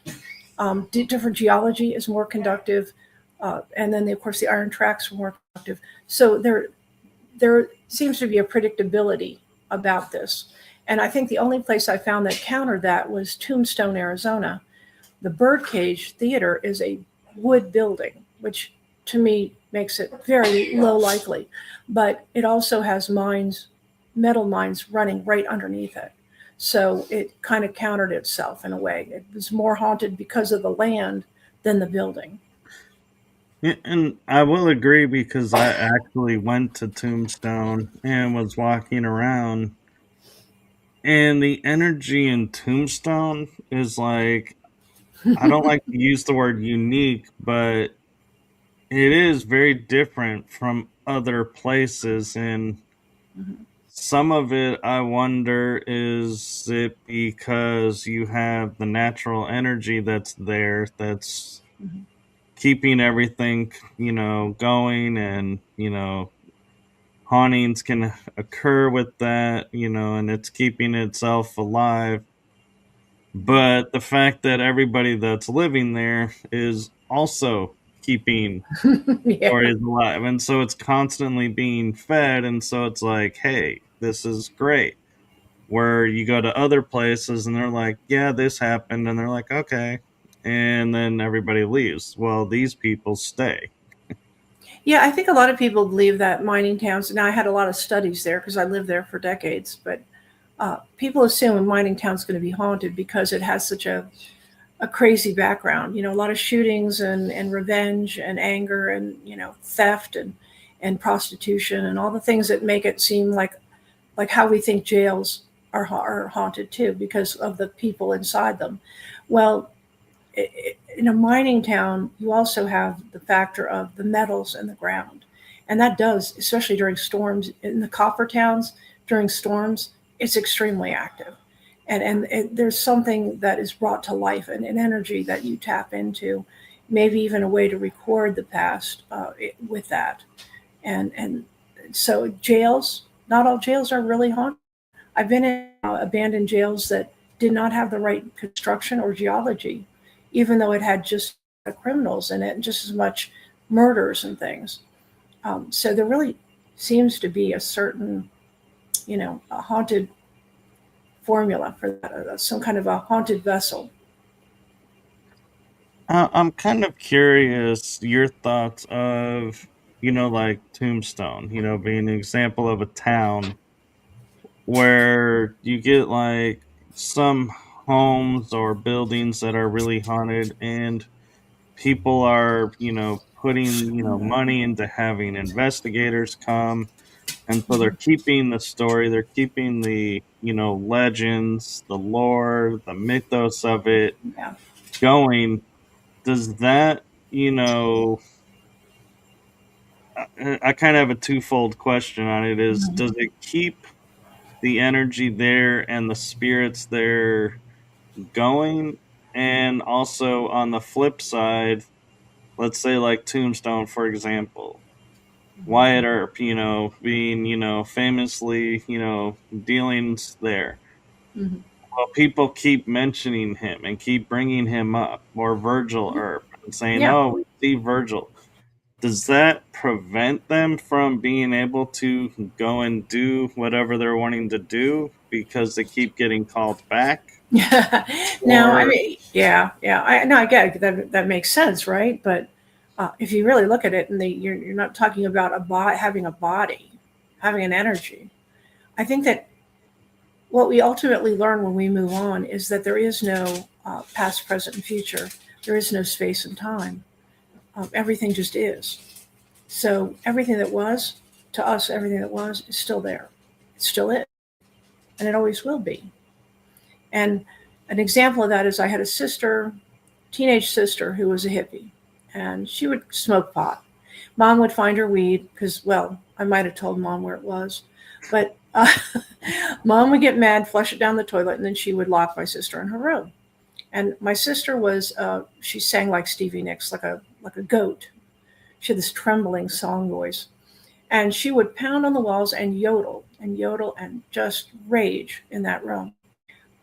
Different geology is more conductive. And then, of course, the iron tracks were more conductive. So there seems to be a predictability about this. And I think the only place I found that countered that was Tombstone, Arizona. The Birdcage Theater is a wood building, which to me makes it very low likely. But it also has mines, metal mines running right underneath it. So it kind of countered itself in a way. It was more haunted because of the land than the building. Yeah, and I will agree because I actually went to Tombstone and was walking around, and the energy in Tombstone is like, I don't like to use the word unique, but it is very different from other places. And Mhm. some of it, I wonder, is it because you have the natural energy that's there that's Mhm. keeping everything, going, and, hauntings can occur with that, and it's keeping itself alive. But the fact that everybody that's living there is also keeping Yeah. stories alive. And so it's constantly being fed. And so it's like, hey, this is great. Where you go to other places and they're like, yeah, this happened. And they're like, okay. And then everybody leaves. Well, these people stay. Yeah, I think a lot of people believe that mining towns, now I had a lot of studies there because I lived there for decades, but people assume a mining town's going to be haunted because it has such a crazy background. A lot of shootings and revenge and anger and, theft and prostitution and all the things that make it seem like how we think jails are haunted too because of the people inside them. Well, in a mining town, you also have the factor of the metals in the ground. And that does, especially during storms, in the copper towns, during storms, it's extremely active. And there's something that is brought to life and an energy that you tap into, maybe even a way to record the past with that. And so jails, not all jails are really haunted. I've been in abandoned jails that did not have the right construction or geology, even though it had just criminals in it and just as much murders and things. So there really seems to be a certain, a haunted formula for that, some kind of a haunted vessel. I'm kind of curious your thoughts of, like Tombstone, being an example of a town where you get like some homes or buildings that are really haunted and people are, putting, money into having investigators come. And so they're keeping the story, they're keeping the, legends, the lore, the mythos of it Yeah. going. Does that, I kind of have a twofold question on it is, does it keep the energy there and the spirits there going? And also on the flip side, let's say like Tombstone, for example, Wyatt Earp, being, famously, dealings there. Mm-hmm. Well, people keep mentioning him and keep bringing him up, or Virgil Earp, and saying, Yeah. "Oh, we see Virgil." Does that prevent them from being able to go and do whatever they're wanting to do because they keep getting called back? No, I Or mean, yeah, yeah. I no, I get it. That makes sense, right? But if you really look at it, and you're not talking about having a body, having an energy. I think that what we ultimately learn when we move on is that there is no past, present, and future. There is no space and time. Everything just is. So everything that was, to us, everything that was is still there. It still is, and it always will be. And an example of that is I had a sister, teenage sister, who was a hippie, and she would smoke pot. Mom would find her weed because, well, I might have told mom where it was, but mom would get mad, flush it down the toilet, and then she would lock my sister in her room. And my sister was, she sang like Stevie Nicks, like a goat. She had this trembling song voice. And she would pound on the walls and yodel and just rage in that room.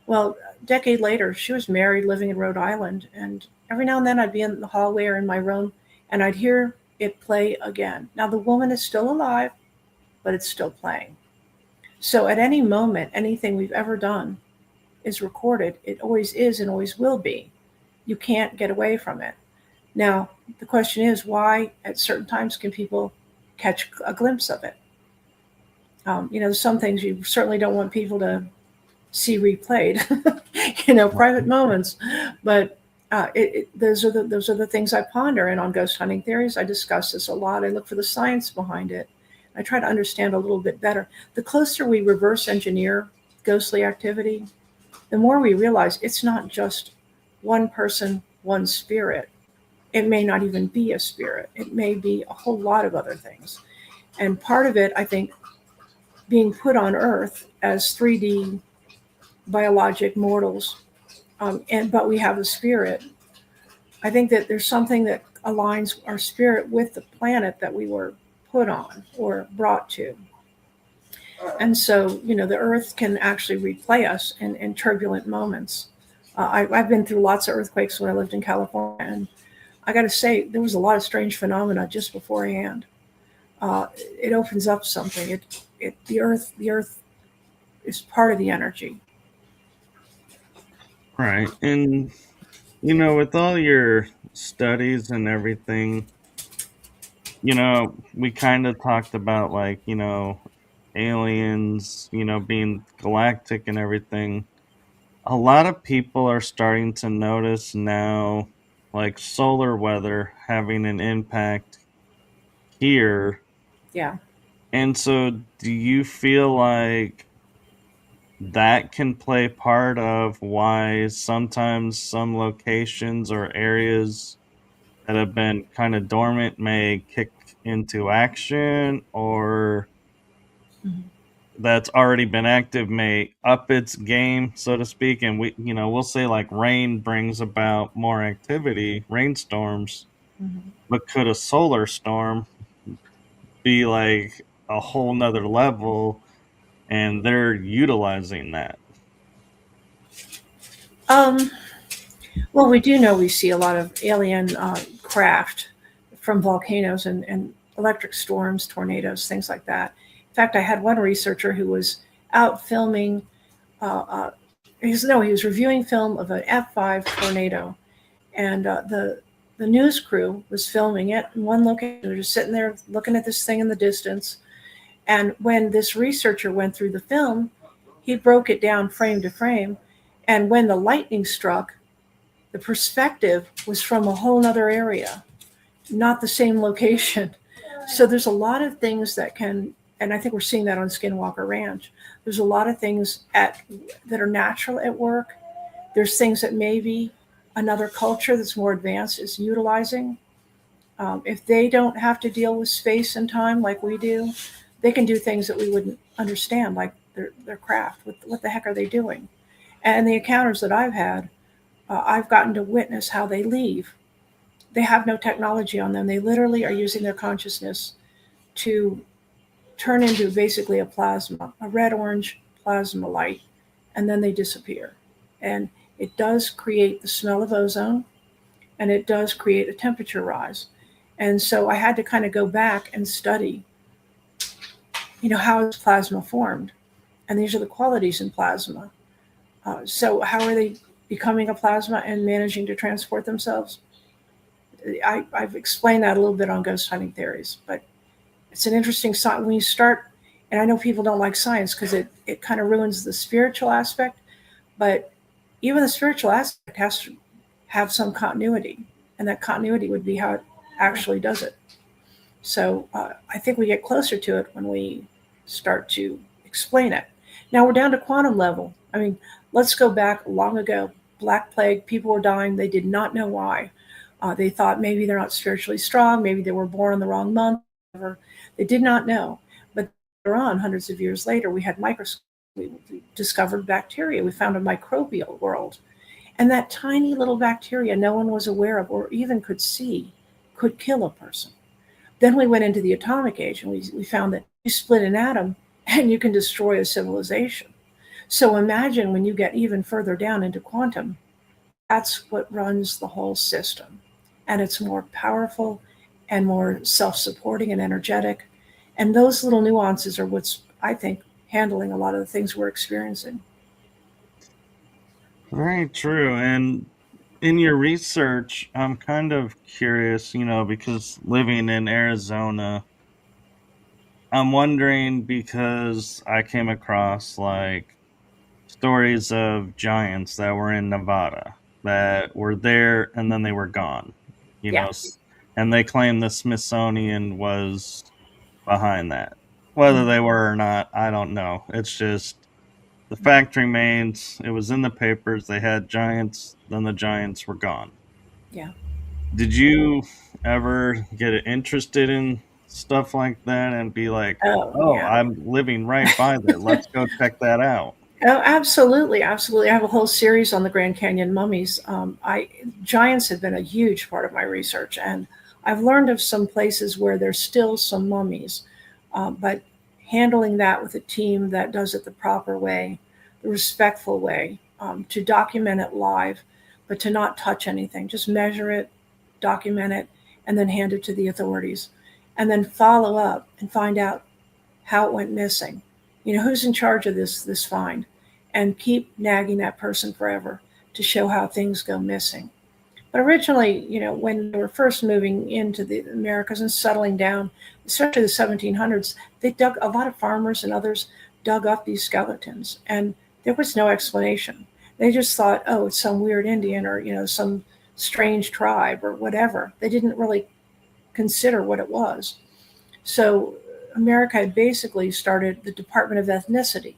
Well, a decade later, she was married, living in Rhode Island, and every now and then I'd be in the hallway or in my room and I'd hear it play again. Now, the woman is still alive, but it's still playing. So at any moment, anything we've ever done is recorded. It always is and always will be. You can't get away from it. Now, the question is why at certain times can people catch a glimpse of it? Some things you certainly don't want people to see replayed, private moments. But those are the things I ponder. And on ghost hunting theories, I discuss this a lot. I look for the science behind it. I try to understand a little bit better. The closer we reverse engineer ghostly activity, the more we realize it's not just one person, one spirit. It may not even be a spirit. It may be a whole lot of other things. And part of it, I think, being put on Earth as 3D biologic mortals, but we have a spirit. I think that there's something that aligns our spirit with the planet that we were put on or brought to. And so, the earth can actually replay us in turbulent moments. I've been through lots of earthquakes when I lived in California, and I got to say, there was a lot of strange phenomena just beforehand. It opens up something. The earth is part of the energy. right. And with all your studies and everything, we kind of talked about like, aliens, being galactic and everything. A lot of people are starting to notice now, like solar weather having an impact here. Yeah. And so, do you feel like that can play part of why sometimes some locations or areas that have been kind of dormant may kick into action, or Mhm. that's already been active may up its game, so to speak? And we'll say like rain brings about more activity, rainstorms, Mhm. but could a solar storm be like a whole nother level and they're utilizing that. Um, well, we do know we see a lot of alien craft from volcanoes and electric storms, tornadoes, things like that. In fact, I had one researcher who was out filming. He was reviewing film of an F5 tornado, and the news crew was filming it in one location. They're just sitting there looking at this thing in the distance. And when this researcher went through the film, he broke it down frame to frame. And when the lightning struck, the perspective was from a whole other area, not the same location. So there's a lot of things that can, and I think we're seeing that on Skinwalker Ranch. There's a lot of things that are natural at work. There's things that maybe another culture that's more advanced is utilizing. If they don't have to deal with space and time like we do, they can do things that we wouldn't understand, like their craft. What the heck are they doing? And the encounters that I've had, I've gotten to witness how they leave. They have no technology on them. They literally are using their consciousness to turn into basically a plasma, a red-orange plasma light, and then they disappear. And it does create the smell of ozone, and it does create a temperature rise. And so I had to kind of go back and study, how is plasma formed? And these are the qualities in plasma. So how are they becoming a plasma and managing to transport themselves? I've explained that a little bit on ghost hunting theories, but it's an interesting science when you start. And I know people don't like science because it kind of ruins the spiritual aspect, but even the spiritual aspect has to have some continuity, and that continuity would be how it actually does it. So I think we get closer to it when we start to explain it. Now we're down to quantum level. I mean, let's go back long ago. Black Plague, people were dying. They did not know why. They thought maybe they're not spiritually strong. Maybe they were born in the wrong month. Whatever. They did not know. But later on, hundreds of years later, we had microscopes. We discovered bacteria. We found a microbial world. And that tiny little bacteria no one was aware of or even could see could kill a person. Then we went into the atomic age, and we found that you split an atom and you can destroy a civilization. So imagine when you get even further down into quantum, that's what runs the whole system. And it's more powerful and more self-supporting and energetic. And those little nuances are what's, I think, handling a lot of the things we're experiencing. Very true. And in your research, I'm kind of curious, because living in Arizona, I'm wondering because I came across like stories of giants that were in Nevada that were there and then they were gone, you know, Yeah. s- and they claim the Smithsonian was behind that. Whether Mm. they were or not, I don't know. It's just the fact remains it was in the papers. They had giants, then the giants were gone. Yeah. Did you ever get interested in stuff like that and be like, Oh, oh, yeah. I'm living right by there. Let's go check that out? Oh, absolutely, absolutely. I have a whole series on the Grand Canyon mummies. Giants have been a huge part of my research, and I've learned of some places where there's still some mummies, but handling that with a team that does it the proper way, the respectful way, to document it live, but to not touch anything, just measure it, document it, and then hand it to the authorities, and then follow up and find out how it went missing. Who's in charge of this find, and keep nagging that person forever to show how things go missing. But originally, when they were first moving into the Americas and settling down, especially the 1700s, they dug, a lot of farmers and others dug up these skeletons, and there was no explanation. They just thought, oh, it's some weird Indian or some strange tribe or whatever. They didn't really consider what it was. So America had basically started the Department of Ethnicity.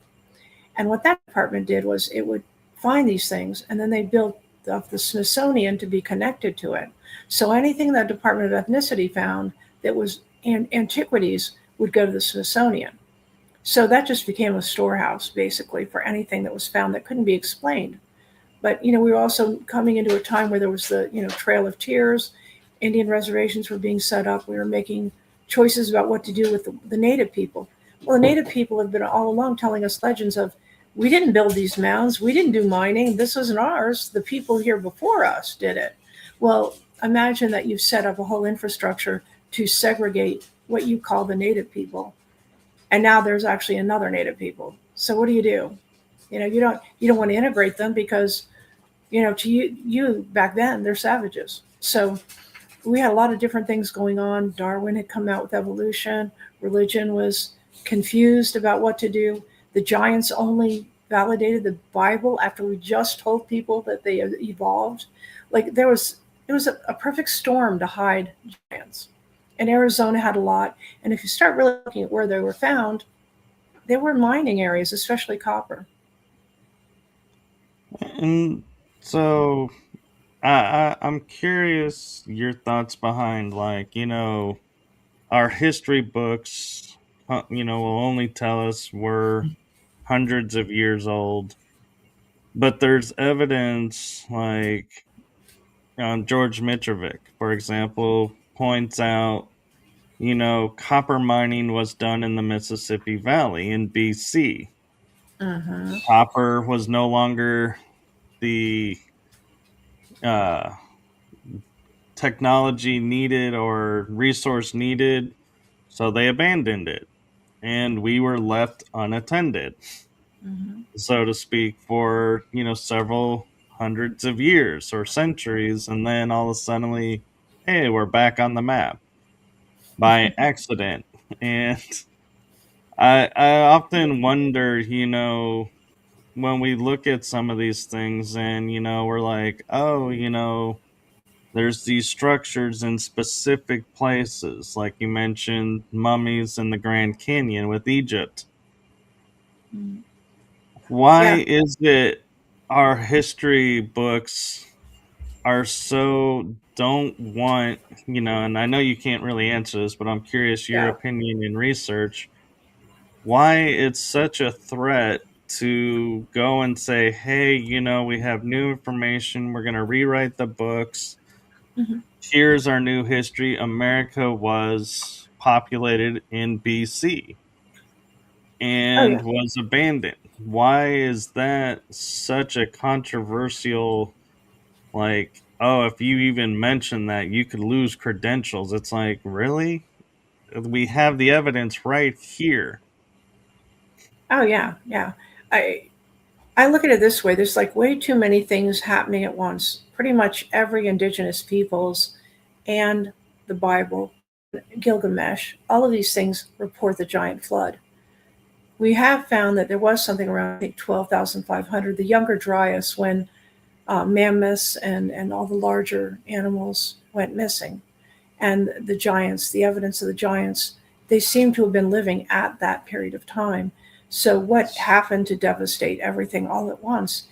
And what that department did was it would find these things, and then they built up the Smithsonian to be connected to it. So anything that Department of Ethnicity found that was antiquities would go to the Smithsonian. So that just became a storehouse, basically, for anything that was found that couldn't be explained. But we were also coming into a time where there was the Trail of Tears. Indian reservations were being set up. We were making choices about what to do with the native people. Well, the native people have been all along telling us legends of, we didn't build these mounds, we didn't do mining, this isn't ours, the people here before us did it. Well, imagine that you've set up a whole infrastructure to segregate what you call the native people, and now there's actually another native people. So what do? You don't want to integrate them because, to you back then they're savages. So we had a lot of different things going on. Darwin had come out with evolution. Religion was confused about what to do. The giants only validated the Bible after we just told people that they evolved. Like it was a perfect storm to hide giants. And Arizona had a lot. And if you start really looking at where they were found, they were mining areas, especially copper. And so I'm curious your thoughts behind, like, our history books, will only tell us we're hundreds of years old, but there's evidence like George Mitrovic, for example, points out, copper mining was done in the Mississippi Valley in BC. Mm-hmm. Copper was no longer the uh, technology needed or resource needed, so they abandoned it. And we were left unattended, Mm-hmm. so to speak, for, several hundreds of years or centuries. And then all of a sudden, hey, we're back on the map by accident. And I often wonder, when we look at some of these things and, we're like, oh, there's these structures in specific places, like you mentioned, mummies in the Grand Canyon with Egypt. Mm-hmm. Why Yeah, is it our history books are so don't want, and I know you can't really answer this, but I'm curious your yeah. opinion and research, why it's such a threat to go and say, hey, we have new information, we're going to rewrite the books. Mm-hmm. Here's our new history. America was populated in BC Oh and yeah. was abandoned. Why is that such a controversial, like, oh, if you even mention that, you could lose credentials? It's like, really? We have the evidence right here. Oh yeah. Yeah. I I look at it this way: there's like way too many things happening at once. Pretty much every indigenous peoples and the Bible, Gilgamesh, all of these things report the giant flood. We have found that there was something around, I think, 12,500, the Younger Dryas, when mammoths and all the larger animals went missing. And the giants, the evidence of the giants, they seem to have been living at that period of time. So, what happened to devastate everything all at once?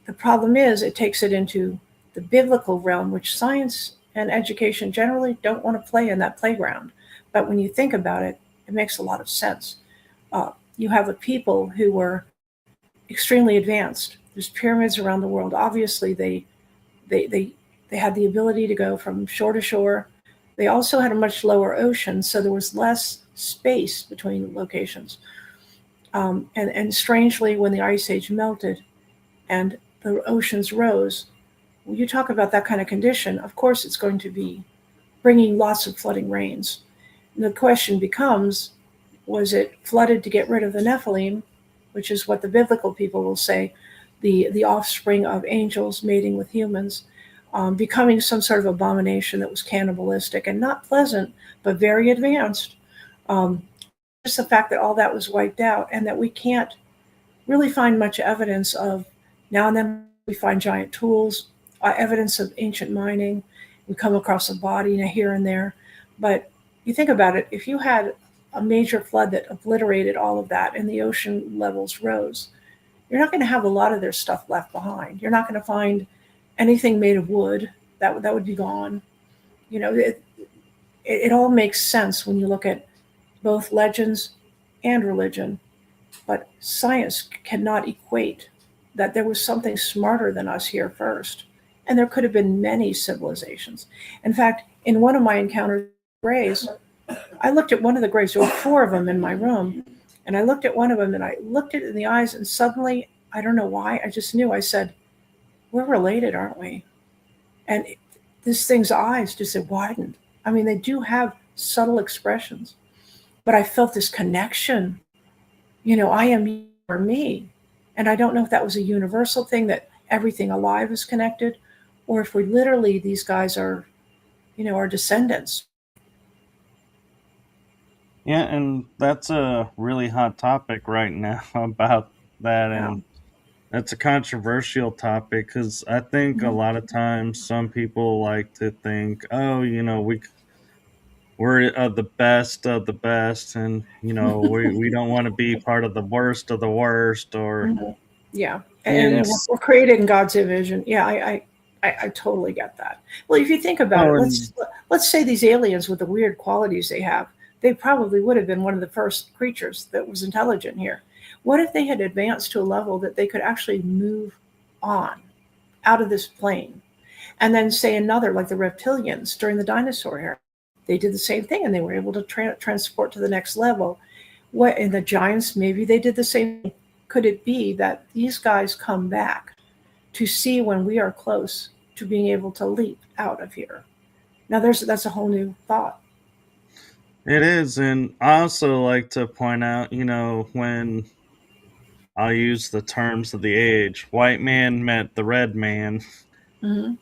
The problem is, it takes it into the biblical realm, which science and education generally don't want to play in that playground. But when you think about it, it makes a lot of sense. You have a people who were extremely advanced. There's pyramids around the world. Obviously, they they they had the ability to go from shore to shore. They also had a much lower ocean, so there was less space between locations. And strangely, when the ice age melted and the oceans rose, when you talk about that kind of condition, of course it's going to be bringing lots of flooding rains. And the question becomes, was it flooded to get rid of the Nephilim, which is what the biblical people will say, the offspring of angels mating with humans, becoming some sort of abomination that was cannibalistic and not pleasant, but very advanced. Um, just the fact that all that was wiped out and that we can't really find much evidence of. Now and then we find giant tools, evidence of ancient mining. We come across a body here and there. But you think about it, if you had a major flood that obliterated all of that and the ocean levels rose, you're not going to have a lot of their stuff left behind. You're not going to find anything made of wood. That would be gone. It all makes sense when you look at both legends and religion. But science cannot equate that there was something smarter than us here first. And there could have been many civilizations. In fact, in one of my encounters with Grays, I looked at one of the graves. There were four of them in my room, and I looked at one of them, and I looked it in the eyes, and suddenly, I don't know why, I just knew. I said, "We're related, aren't we?" And this thing's eyes just widened. I mean, they do have subtle expressions, but I felt this connection. I am you or me, and I don't know if that was a universal thing that everything alive is connected, or if we literally these guys are, our descendants. Yeah, and that's a really hot topic right now about that, Yeah. and that's a controversial topic because I think a Mhm. lot of times some people like to think, oh, we're the best of the best, and we don't want to be part of the worst of the worst, or Mhm. Yeah, and and we're created in God's image, and yeah, I totally get that. Well, if you think about oh, it, and let's say these aliens with the weird qualities they have, they probably would have been one of the first creatures that was intelligent here. What if they had advanced to a level that they could actually move on out of this plane, and then say another like the reptilians during the dinosaur era? They did the same thing, and they were able to transport to the next level. What in the giants? Maybe they did the same thing. Could it be that these guys come back to see when we are close to being able to leap out of here? Now, that's a whole new thought. it is, and I also like to point out, when I'll use the terms of the age, white man met the red man. Hmm.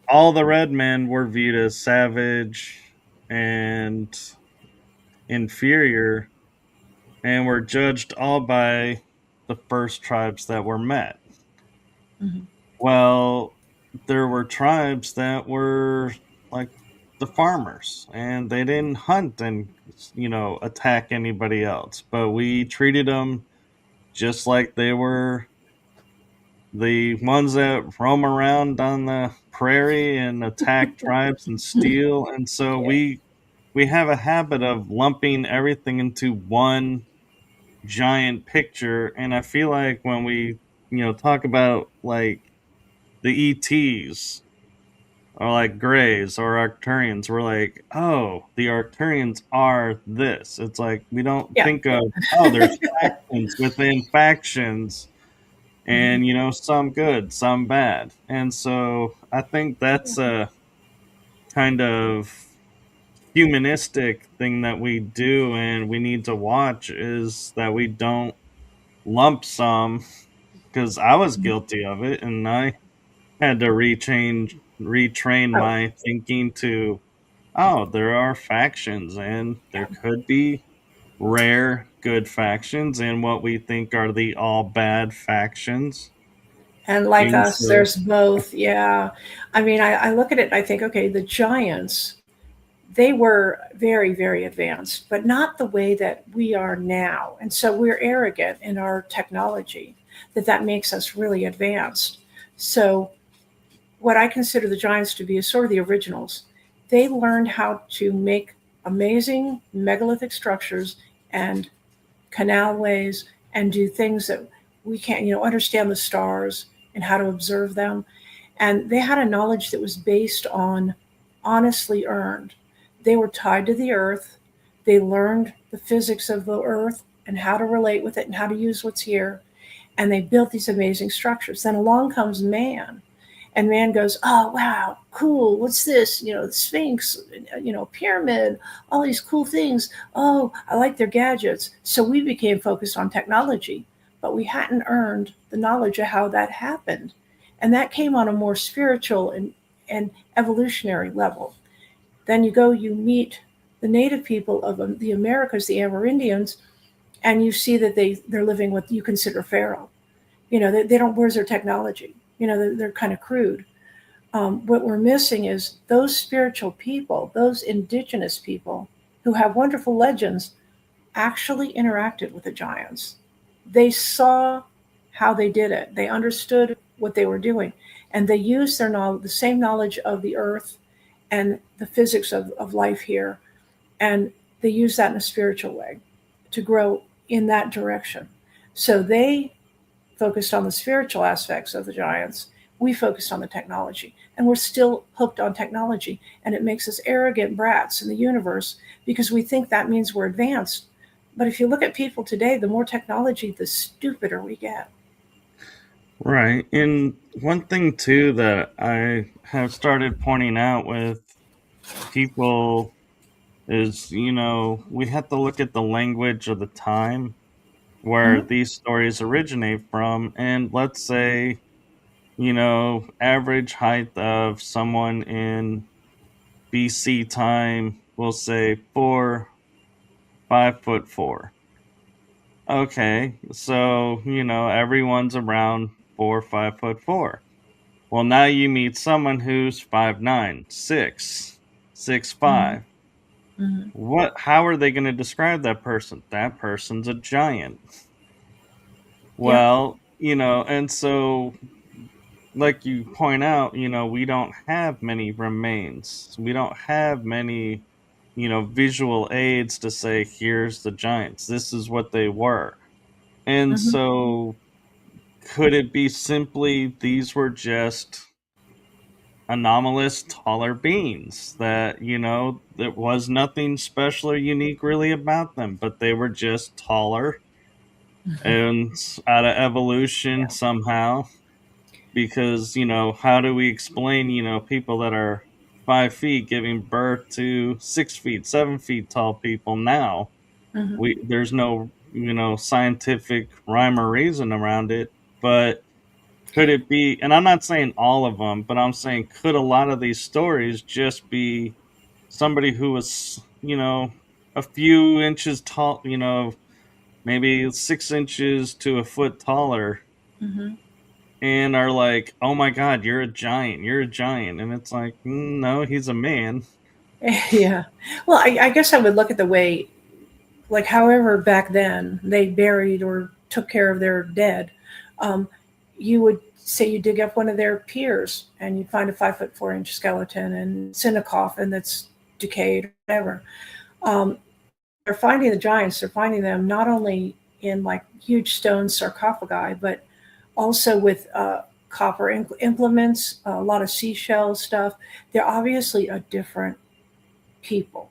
All the red men were viewed as savage and inferior, and were judged all by the first tribes that were met. Hmm. Well, there were tribes that were like the farmers, and they didn't hunt and attack anybody else, but we treated them just like they were the ones that roam around on the prairie and attack tribes and steal. And so Yeah. we have a habit of lumping everything into one giant picture. And I feel like when we talk about like the ETs or like Greys or Arcturians, we're like, oh, the Arcturians are this. It's like we don't Yeah. think of, oh, there's factions within factions, Hmm. and some good, some bad. And so I think that's a kind of humanistic thing that we do, and we need to watch, is that we don't lump some, because I was guilty of it, and I had to retrain Oh, my thinking to, oh, there are factions, and yeah. there could be rare good factions and what we think are the all bad factions. And like And us, so there's both. Yeah. I mean, I look at it and I think, okay, the giants, they were very, very advanced, but not the way that we are now. And so we're arrogant in our technology that makes us really advanced. So what I consider the giants to be is sort of the originals. They learned how to make amazing megalithic structures and canalways and do things that we can't, understand the stars and how to observe them. And they had a knowledge that was based on honestly earned. They were tied to the earth. They learned the physics of the earth and how to relate with it and how to use what's here. And they built these amazing structures. Then along comes man, and man goes, oh wow, cool, what's this, the sphinx, pyramid, all these cool things. Oh, I like their gadgets. So we became focused on technology, but we hadn't earned the knowledge of how that happened. And that came on a more spiritual and evolutionary level. Then you meet the native people of the Americas, the Amerindians, and you see that they're living what you consider feral. They don't, where's their technology? They're kind of crude. What we're missing is those spiritual people, those indigenous people who have wonderful legends, actually interacted with the giants. They saw how they did it. They understood what they were doing, and they used their knowledge, the same knowledge of the earth and the physics of life here, and they use that in a spiritual way to grow in that direction. So they focused on the spiritual aspects of the giants, We focused on the technology, and we're still hooked on technology, and it makes us arrogant brats in the universe because we think that means we're advanced. But if you look at people today, the more technology, the stupider we get. Right. And one thing too that I have started pointing out with people is, we have to look at the language of the time where Mm-hmm. these stories originate from. And let's say, average height of someone in BC time, we'll say 5'4". Okay, so everyone's around 5'4". Well, now you meet someone who's 5'9", 6'5". Mm-hmm. What? How are they going to describe that person? That person's a giant. Yeah. Well, and so like you point out, we don't have many remains. We don't have many, visual aids to say, here's the giants. This is what they were. And Mm-hmm. so could it be simply these were just anomalous taller beings that, there was nothing special or unique really about them, but they were just taller and out of evolution Yeah. somehow? Because how do we explain people that are 5 feet giving birth to 6 feet 7 feet tall people now? Mm-hmm. There's no scientific rhyme or reason around it. But could it be, and I'm not saying all of them, but I'm saying could a lot of these stories just be somebody who was a few inches tall, maybe 6 inches to a foot taller, Mm-hmm. and are like, "Oh my god, you're a giant. You're a giant." And it's like, "No, he's a man." Yeah. Well, I guess I would look at the way, like, however, back then they buried or took care of their dead. Um, you would say you dig up one of their peers and you find a 5'4" skeleton and it's in a coffin that's decayed or whatever. Um, they're finding the giants. They're finding them not only in like huge stone sarcophagi, but also with copper implements, a lot of seashell stuff. They're obviously a different people,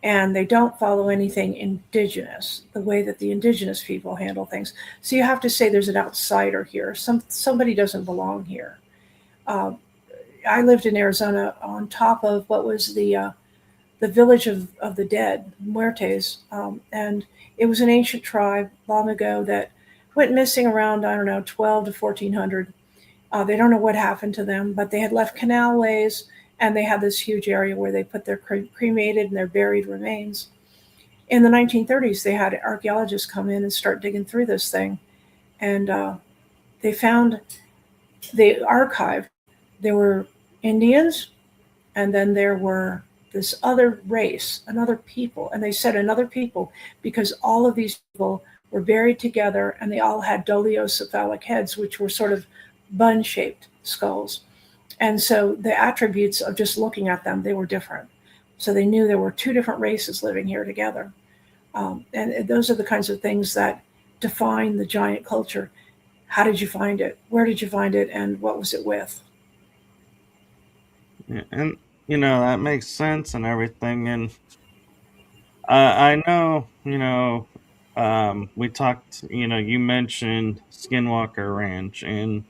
and they don't follow anything indigenous, the way that the indigenous people handle things. So you have to say there's an outsider here. Somebody doesn't belong here. Uh, I lived in Arizona on top of what was the village of the dead, Muertes, and it was an ancient tribe long ago that went missing around, I don't know, 12 to 1400. They don't know what happened to them, but they had left canalways, and they had this huge area where they put their cremated and their buried remains. In the 1930s, they had archaeologists come in and start digging through this thing, and they found, they archived, there were Indians, and then there were this other race, another people, and they said another people because all of these people were buried together and they all had dolichocephalic heads, which were sort of bun shaped skulls. And so the attributes of just looking at them, they were different. So they knew there were two different races living here together. And those are the kinds of things that define the giant culture. How did you find it? Where did you find it? And what was it with? Yeah, and that makes sense and everything. And I know, we talked. You mentioned Skinwalker Ranch, and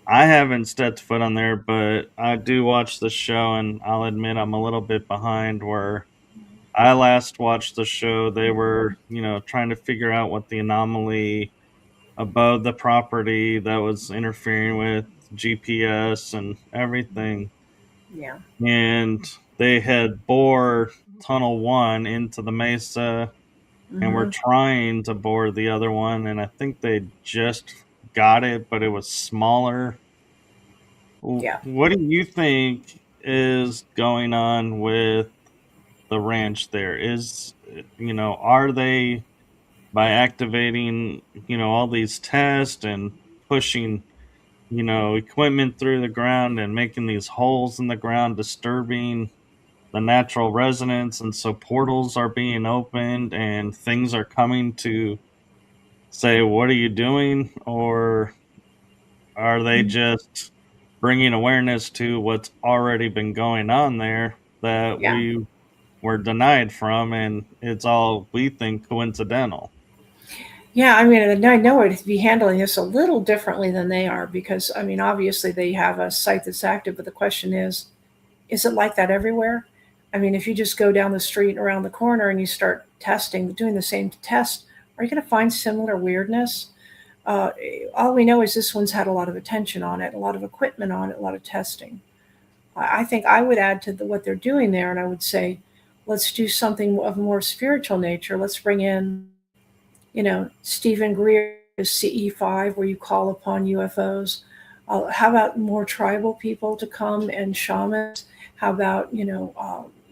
I haven't stepped foot on there, but I do watch the show, and I'll admit I'm a little bit behind. Where I last watched the show, they were, trying to figure out what the anomaly above the property that was interfering with GPS and everything. Yeah. And they had bored tunnel one into the mesa and were Mm-hmm. trying to bore the other one. And I think they just got it, but it was smaller. Yeah. What do you think is going on with the ranch there? Are they, by activating, all these tests and pushing, equipment through the ground and making these holes in the ground, disturbing the natural resonance, and so portals are being opened and things are coming to say, what are you doing? Or are they just bringing awareness to what's already been going on there that Yeah. we were denied from, and it's all we think coincidental? Yeah, I mean, and I know it to be handling this a little differently than they are because, I mean, obviously they have a site that's active, but the question is it like that everywhere? I mean, if you just go down the street around the corner and you start testing, doing the same test, are you going to find similar weirdness? Uh, all we know is this one's had a lot of attention on it, a lot of equipment on it, a lot of testing. I think I would add to what they're doing there, and I would say, let's do something of a more spiritual nature. Let's bring in, Stephen Greer's CE5, where you call upon UFOs. How about more tribal people to come and shamans? How about,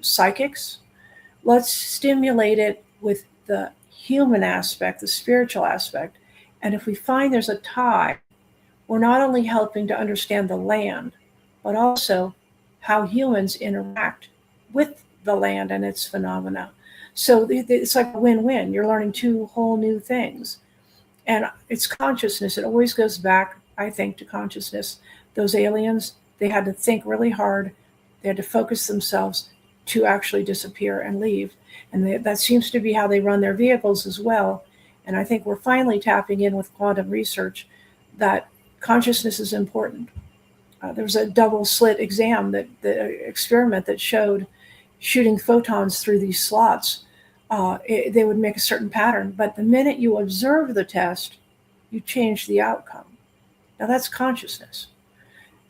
psychics? Let's stimulate it with the human aspect, the spiritual aspect. And if we find there's a tie, we're not only helping to understand the land, but also how humans interact with the land and its phenomena. So it's like a win win. You're learning two whole new things. And it's consciousness. It always goes back, I think, to consciousness. Those aliens, they had to think really hard, they had to focus themselves to actually disappear and leave. And that seems to be how they run their vehicles as well. And I think we're finally tapping in with quantum research that consciousness is important. There was a double slit exam the experiment that showed shooting photons through these slots. They would make a certain pattern, but the minute you observe the test, you change the outcome. Now that's consciousness.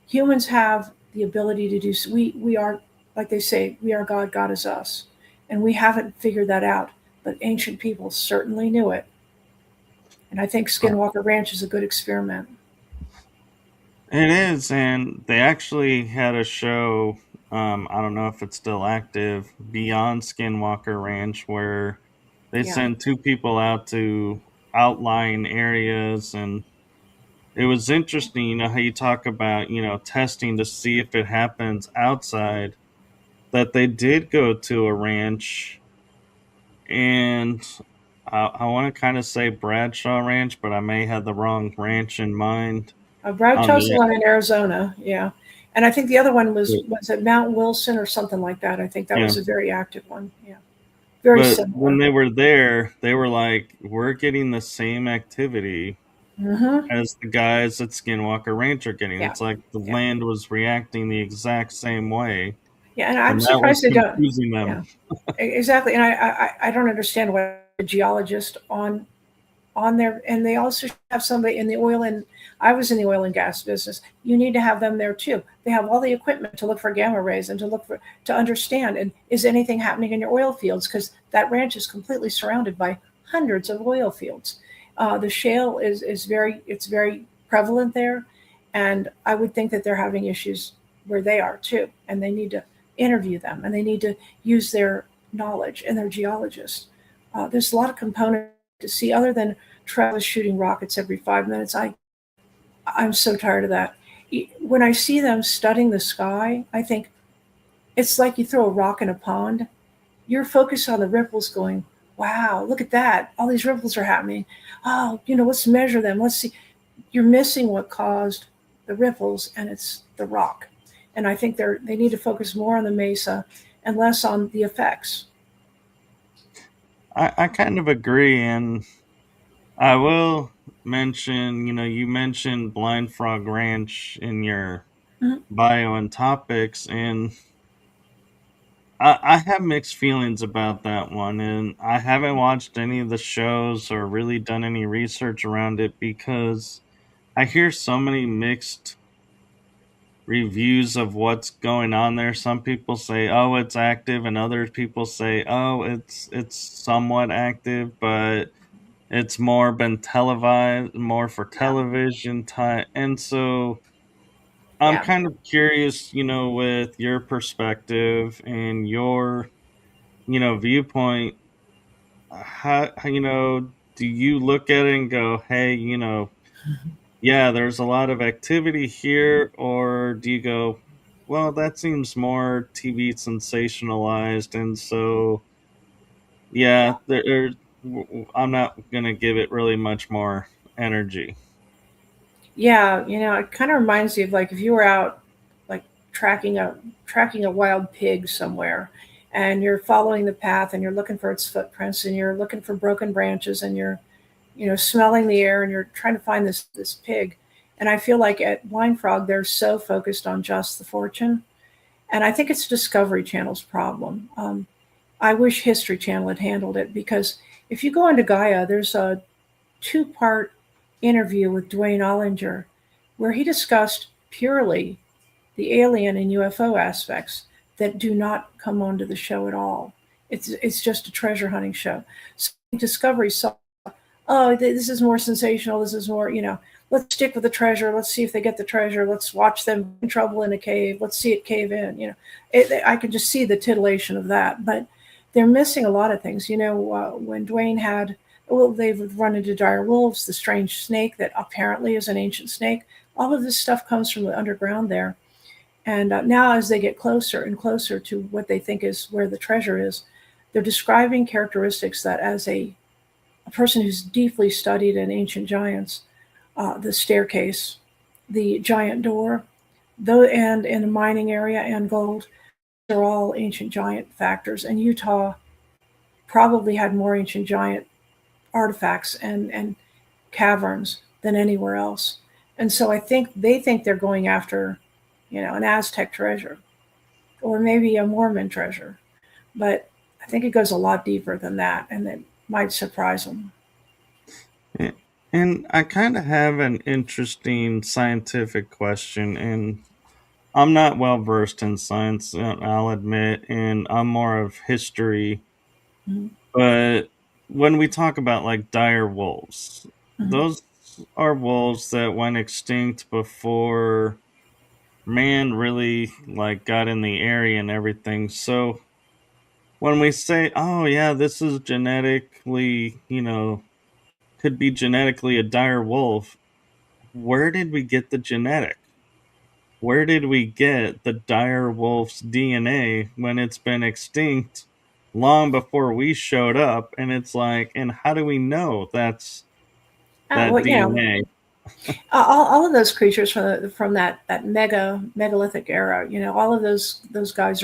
Humans have the ability to do. We are, like they say, we are God. God is us, and we haven't figured that out. But ancient people certainly knew it, and I think Skinwalker Ranch is a good experiment. It is, and they actually had a show. I don't know if it's still active, Beyond Skinwalker Ranch, where they Yeah. sent two people out to outlying areas, and it was interesting. You know how you talk about testing to see if it happens outside. That they did go to a ranch, and I want to kind of say Bradshaw Ranch, but I may have the wrong ranch in mind. On Bradshaw's the the one in Arizona, yeah, and I think the other one was at Mount Wilson or something like that. I think that yeah. was a very active one. Yeah, very But when similar. they were there, they were like, "We're getting the same activity Hmm. as the guys at Skinwalker Ranch are getting." Yeah, It's like the yeah, land was reacting the exact same way, yeah, and I'm and that was surprised they don't. confusing them. Yeah, exactly, and I don't understand why a geologist on there, and they also have somebody in the oil and I was in the oil and gas business. You need to have them there too. They have all the equipment to look for gamma rays and to understand and is anything happening in your oil fields because that ranch is completely surrounded by hundreds of oil fields. The shale is very prevalent there, and I would think that they're having issues where they are too, and they need to interview them and they need to use their knowledge and their geologists. There's a lot of components to see other than Travis shooting rockets every 5 minutes. I'm so tired of that. When I see them studying the sky, I think it's like you throw a rock in a pond. You're focused on the ripples, going, "Wow, look at that! All these ripples are happening. Oh, let's measure them. Let's see." You're missing what caused the ripples, and it's the rock. And I think they need to focus more on the mesa and less on the effects. I kind of agree, and I will mention, you mentioned Blind Frog Ranch in your Mhm. bio and topics, and I have mixed feelings about that one, and I haven't watched any of the shows or really done any research around it because I hear so many mixed reviews of what's going on there. Some people say, "Oh, it's active," and other people say, "Oh, it's somewhat active, but it's more been televised, more for Yeah, television time." And so I'm yeah. kind of curious, with your perspective and your, viewpoint, how do you look at it and go, "Hey, yeah, there's a lot of activity here," or do you go, "Well, that seems more TV sensationalized, and so yeah, I'm not gonna give it really much more energy." Yeah, it kind of reminds you of like if you were out like tracking a tracking a wild pig somewhere and you're following the path and you're looking for its footprints and you're looking for broken branches and you're smelling the air and you're trying to find this pig. And I feel like at Blind Frog they're so focused on just the fortune, and I think it's Discovery Channel's problem. I wish History Channel had handled it, because if you go into Gaia, there's a two-part interview with Dwayne Ollinger where he discussed purely the alien and UFO aspects that do not come onto the show at all. It's just a treasure hunting show. So Discovery saw, oh, this is more sensational. This is more, let's stick with the treasure. Let's see if they get the treasure. Let's watch them in trouble in a cave. Let's see it cave in. I can just see the titillation of that. But they're missing a lot of things. When Dwayne had, well, they've run into dire wolves, the strange snake that apparently is an ancient snake. All of this stuff comes from the underground there. And now, as they get closer and closer to what they think is where the treasure is, they're describing characteristics that, as a person who's deeply studied in ancient giants, the staircase, the giant door, though, and in a mining area and gold, are all ancient giant factors. And Utah probably had more ancient giant artifacts and caverns than anywhere else. And so I think they think they're going after, an Aztec treasure or maybe a Mormon treasure. But I think it goes a lot deeper than that, and it might surprise them. And I kind of have an interesting scientific question, and I'm not well versed in science, I'll admit, and I'm more of history. Mm-hmm. But when we talk about like dire wolves, Mm-hmm. those are wolves that went extinct before man really like got in the area and everything. So when we say, "Oh yeah, this is genetically, could be genetically a dire wolf," where did we get the genetic? Where did we get the dire wolf's DNA when it's been extinct long before we showed up? And it's like, and how do we know that's that Well, DNA? all of those creatures from that megalithic era, all of those guys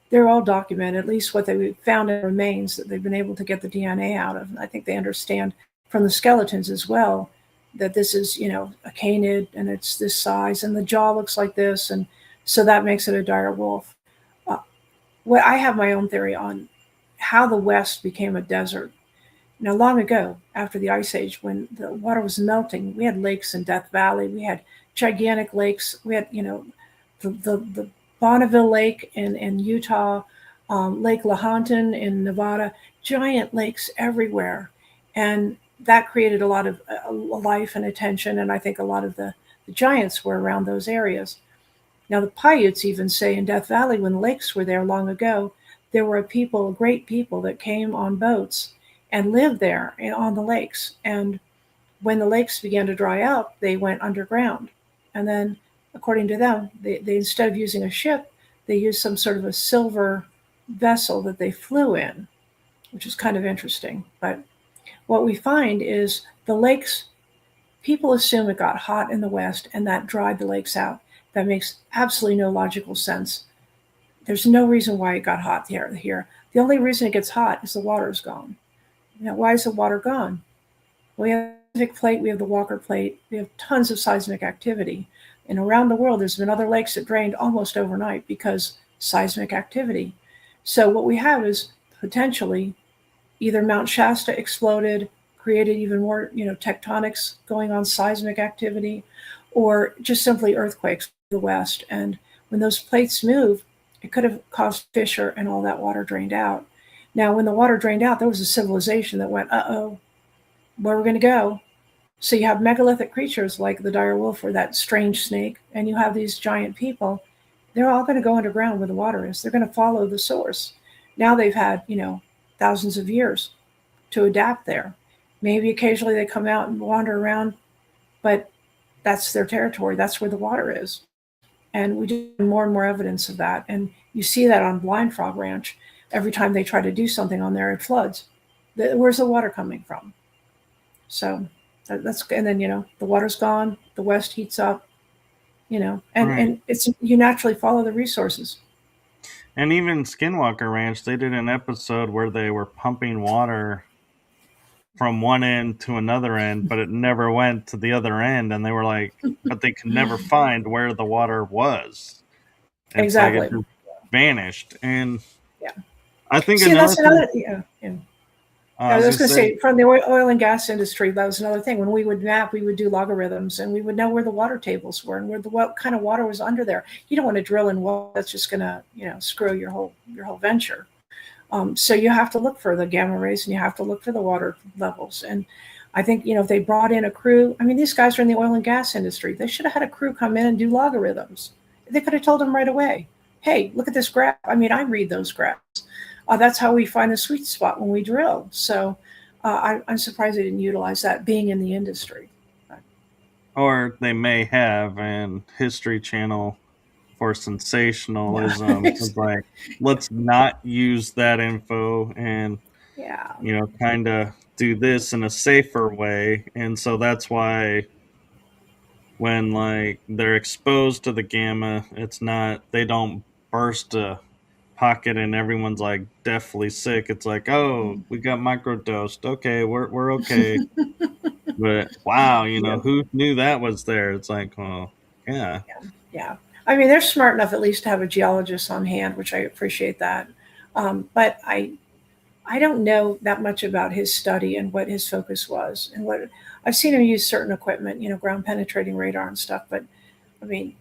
they're all documented. At least what they found in remains that they've been able to get the DNA out of. And I think they understand from the skeletons as well that this is a canid and it's this size and the jaw looks like this, and so that makes it a dire wolf. Uh, what I have my own theory on how the West became a desert. Long ago, after the Ice Age, when the water was melting, we had lakes in Death Valley. We had gigantic lakes. We had, the Bonneville Lake in Utah, Lake Lahontan in Nevada, giant lakes everywhere. And that created a lot of life and attention. And I think a lot of the giants were around those areas. Now, the Paiutes even say in Death Valley, when the lakes were there long ago, there were people, great people, that came on boats and lived there on the lakes. And when the lakes began to dry up, they went underground. And then, according to them, they instead of using a ship, they used some sort of a silver vessel that they flew in, which is kind of interesting. But what we find is the lakes, people assume it got hot in the West and that dried the lakes out. That makes absolutely no logical sense. There's no reason why it got hot here. The only reason it gets hot is the water is gone. Why is the water gone? We have the Pacific Plate, we have the Walker Plate, we have tons of seismic activity. And around the world, there's been other lakes that drained almost overnight because seismic activity. So what we have is potentially either Mount Shasta exploded, created even more, tectonics going on, seismic activity, or just simply earthquakes in the West. And when those plates move, it could have caused fissure and all that water drained out. Now, when the water drained out, there was a civilization that went, uh-oh, where are we going to go? So you have megalithic creatures like the dire wolf or that strange snake, and you have these giant people. They're all going to go underground where the water is. They're going to follow the source. Now they've had, thousands of years to adapt there. Maybe occasionally they come out and wander around, but that's their territory. That's where the water is. And we do more and more evidence of that. And you see that on Blind Frog Ranch. Every time they try to do something on there, it floods. Where's the water coming from? So That's and then the water's gone, the west heats up, Right. and it's you naturally follow the resources. And even Skinwalker Ranch, they did an episode where they were pumping water from one end to another end, but it never went to the other end. And they were like, but they could never find where the water was. It's like it Exactly. just vanished. And Yeah. I think See, another that's thing, another. Yeah. Yeah. I I was was going to going to say, say, from the oil and gas industry, that was another thing. When we would map, we would do logarithms, and we would know where the water tables were and what kind of water was under there. You don't want to drill in water that's just going to, screw your whole venture. So you have to look for the gamma rays, and you have to look for the water levels. And I think if they brought in a crew, I mean, these guys are in the oil and gas industry. They should have had a crew come in and do logarithms. They could have told them right away, "Hey, look at this graph." I mean, I read those graphs. That's how we find the sweet spot when we drill. So I'm surprised they didn't utilize that, being in the industry. or they may have, and History Channel for Yeah, sensationalism was like, let's not use that info and, yeah, kind of do this in a safer way. And so that's why when like they're exposed to the gamma, it's not, they don't burst a pocket and everyone's like deathly sick. It's like, oh, we got microdosed. Okay, we're okay. But wow, yeah, who knew that was there? It's like, well, yeah, yeah. I mean, they're smart enough at least to have a geologist on hand, which I appreciate that. But I don't know that much about his study and what his focus was, and what I've seen him use certain equipment, ground penetrating radar and stuff. But I mean,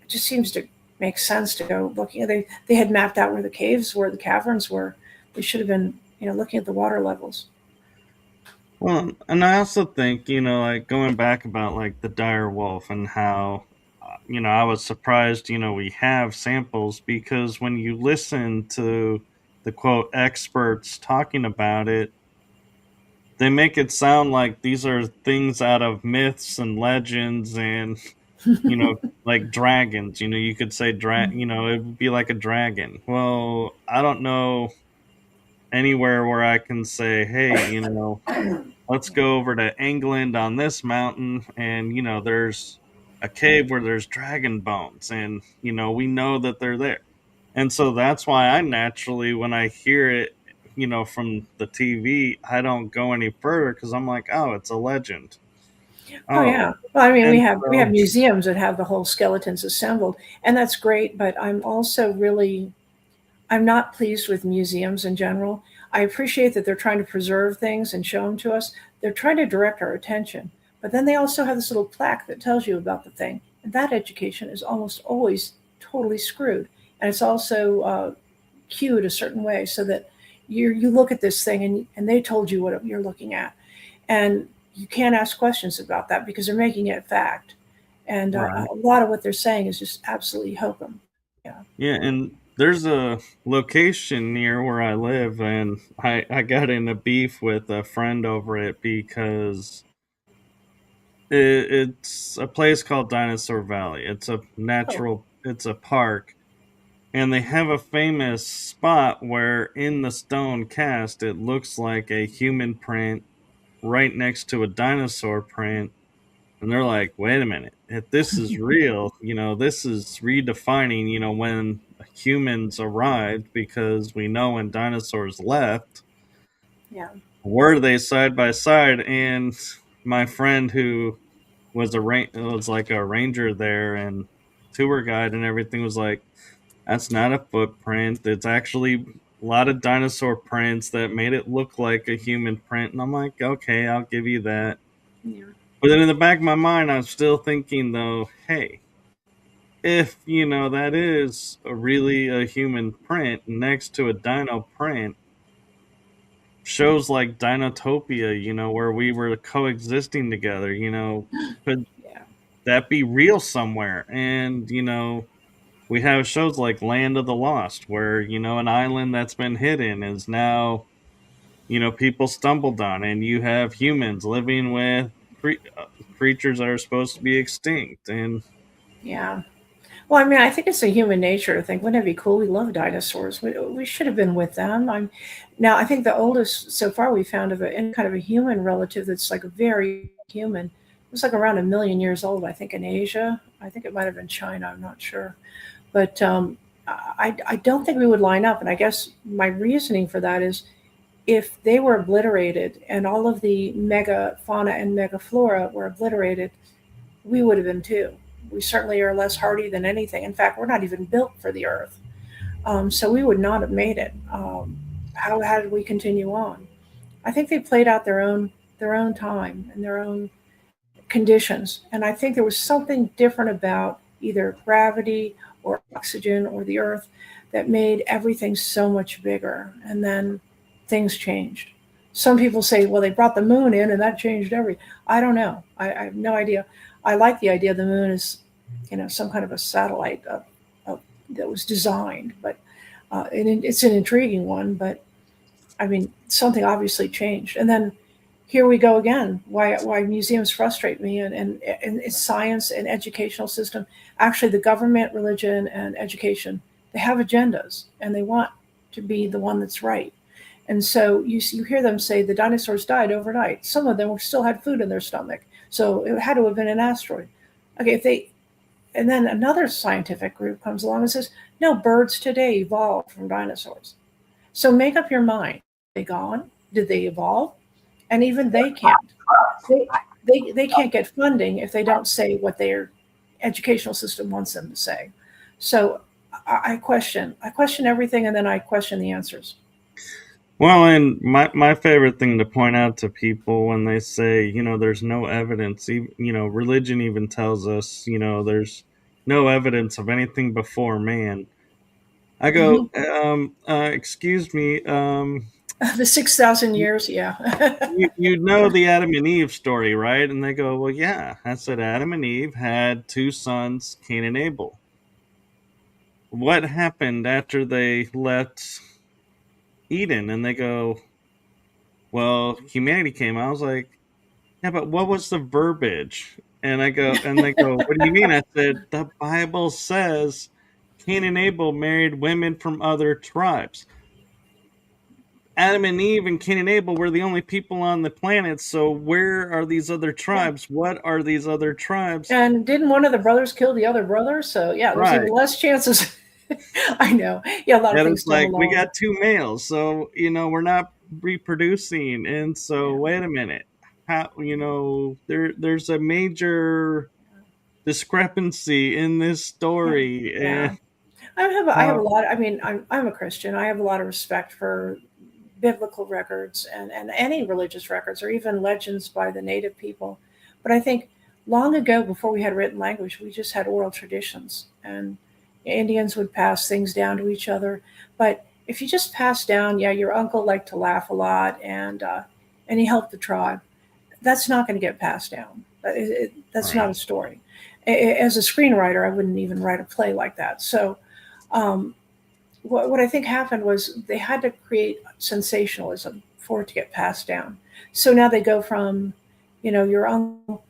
it just seems to make sense to go looking. They had mapped out where the caves were, the caverns were. They should have been, looking at the water levels. well, and I also think, like going back about like the dire wolf and how, I was surprised, we have samples because when you listen to the quote experts talking about it, they make it sound like these are things out of myths and legends and, like dragons, you could say, it would be like a dragon. Well, I don't know anywhere where I can say, hey, let's go over to England on this mountain and there's a cave where there's dragon bones and we know that they're there. And so that's why I naturally, when I hear it, from the TV, I don't go any further because I'm like, oh, it's a legend. Oh yeah. Oh. Well, I mean, we And have we so, have museums that have the whole skeletons assembled, and that's great. But I'm not pleased with museums in general. I appreciate that they're trying to preserve things and show them to us. They're trying to direct our attention, but then they also have this little plaque that tells you about the thing, and that education is almost always totally screwed, and it's also cued a certain way so that you look at this thing and they told you what you're looking at, and you can't ask questions about that because they're making it fact. And right. a lot of what they're saying is just absolutely hokum. Yeah. Yeah, and there's a location near where I live, and I got in a beef with a friend over it because it's a place called Dinosaur Valley. Oh, It's a park, and they have a famous spot where in the stone cast it looks like a human print right next to a dinosaur print. And they're like, wait a minute, if this is real, this is redefining, when humans arrived because we know when dinosaurs left, yeah. were they side by side? And my friend who was like a ranger there and tour guide and everything was like, that's not a footprint. It's actually a lot of dinosaur prints that made it look like a human print. And I'm like, okay, I'll give you that. Yeah. But then in the back of my mind, I'm still thinking though, hey, if that is really a human print next to a dino print, shows like Dinotopia, where we were coexisting together, could Yeah. that be real somewhere? And we have shows like Land of the Lost, where an island that's been hidden is now people stumbled on, and you have humans living with creatures that are supposed to be extinct, and Yeah. Well, I mean, I think it's a human nature to think, wouldn't it be cool? We love dinosaurs. We should have been with them. Now, I think the oldest so far we found of any kind of a human relative that's like very human. It was like around 1 million years old, I think, in Asia. I think it might have been China. I'm not sure. But I don't think we would line up. And I guess my reasoning for that is if they were obliterated and all of the megafauna and megaflora were obliterated, we would have been too. We certainly are less hardy than anything. In fact, we're not even built for the earth. So we would not have made it. How did we continue on? I think they played out their own time and their own conditions. And I think there was something different about either gravity or oxygen or the earth that made everything so much bigger. And then things changed. Some people say, well, they brought the moon in and that changed everything. I don't know. I have no idea. I like the idea the moon is, some kind of a satellite that was designed, but it's an intriguing one. But I mean, something obviously changed. And then here we go again. Why museums frustrate me and science and educational system. Actually, the government, religion, and education, they have agendas and they want to be the one that's right. And so you hear them say the dinosaurs died overnight. Some of them still had food in their stomach, so it had to have been an asteroid. Okay, and then another scientific group comes along and says, no, birds today evolved from dinosaurs. So make up your mind. Are they gone? Did they evolve? And even they can't. They can't get funding if they don't say what their educational system wants them to say. So I question everything, and then I question the answers. Well, and my favorite thing to point out to people when they say, there's no evidence, religion even tells us, there's no evidence of anything before man. I go, Mm-hmm. excuse me, The 6,000 years, yeah. you know the Adam and Eve story, right? And they go, well, yeah. I said Adam and Eve had two sons, Cain and Abel. What happened after they left Eden? And they go, well, humanity came. I was like, yeah, but what was the verbiage? And they go, what do you mean? I said, the Bible says Cain and Abel married women from other tribes. Adam and Eve and Cain and Abel were the only people on the planet. So where are these other tribes? Yeah. What are these other tribes? And didn't one of the brothers kill the other brother? So yeah, there's even less chances. I know. Yeah, a lot of things. It's like we got two males, so we're not reproducing, and so wait a minute, how there's a major discrepancy in this story. Yeah. I have a lot. I mean, I'm a Christian. I have a lot of respect for biblical records and any religious records or even legends by the native people. But I think long ago, before we had written language, we just had oral traditions, and Indians would pass things down to each other. But if you just pass down, yeah, your uncle liked to laugh a lot and he helped the tribe. That's not going to get passed down. That's not a story. As a screenwriter, I wouldn't even write a play like that. So what I think happened was they had to create sensationalism for it to get passed down. So now they go from, your uncle,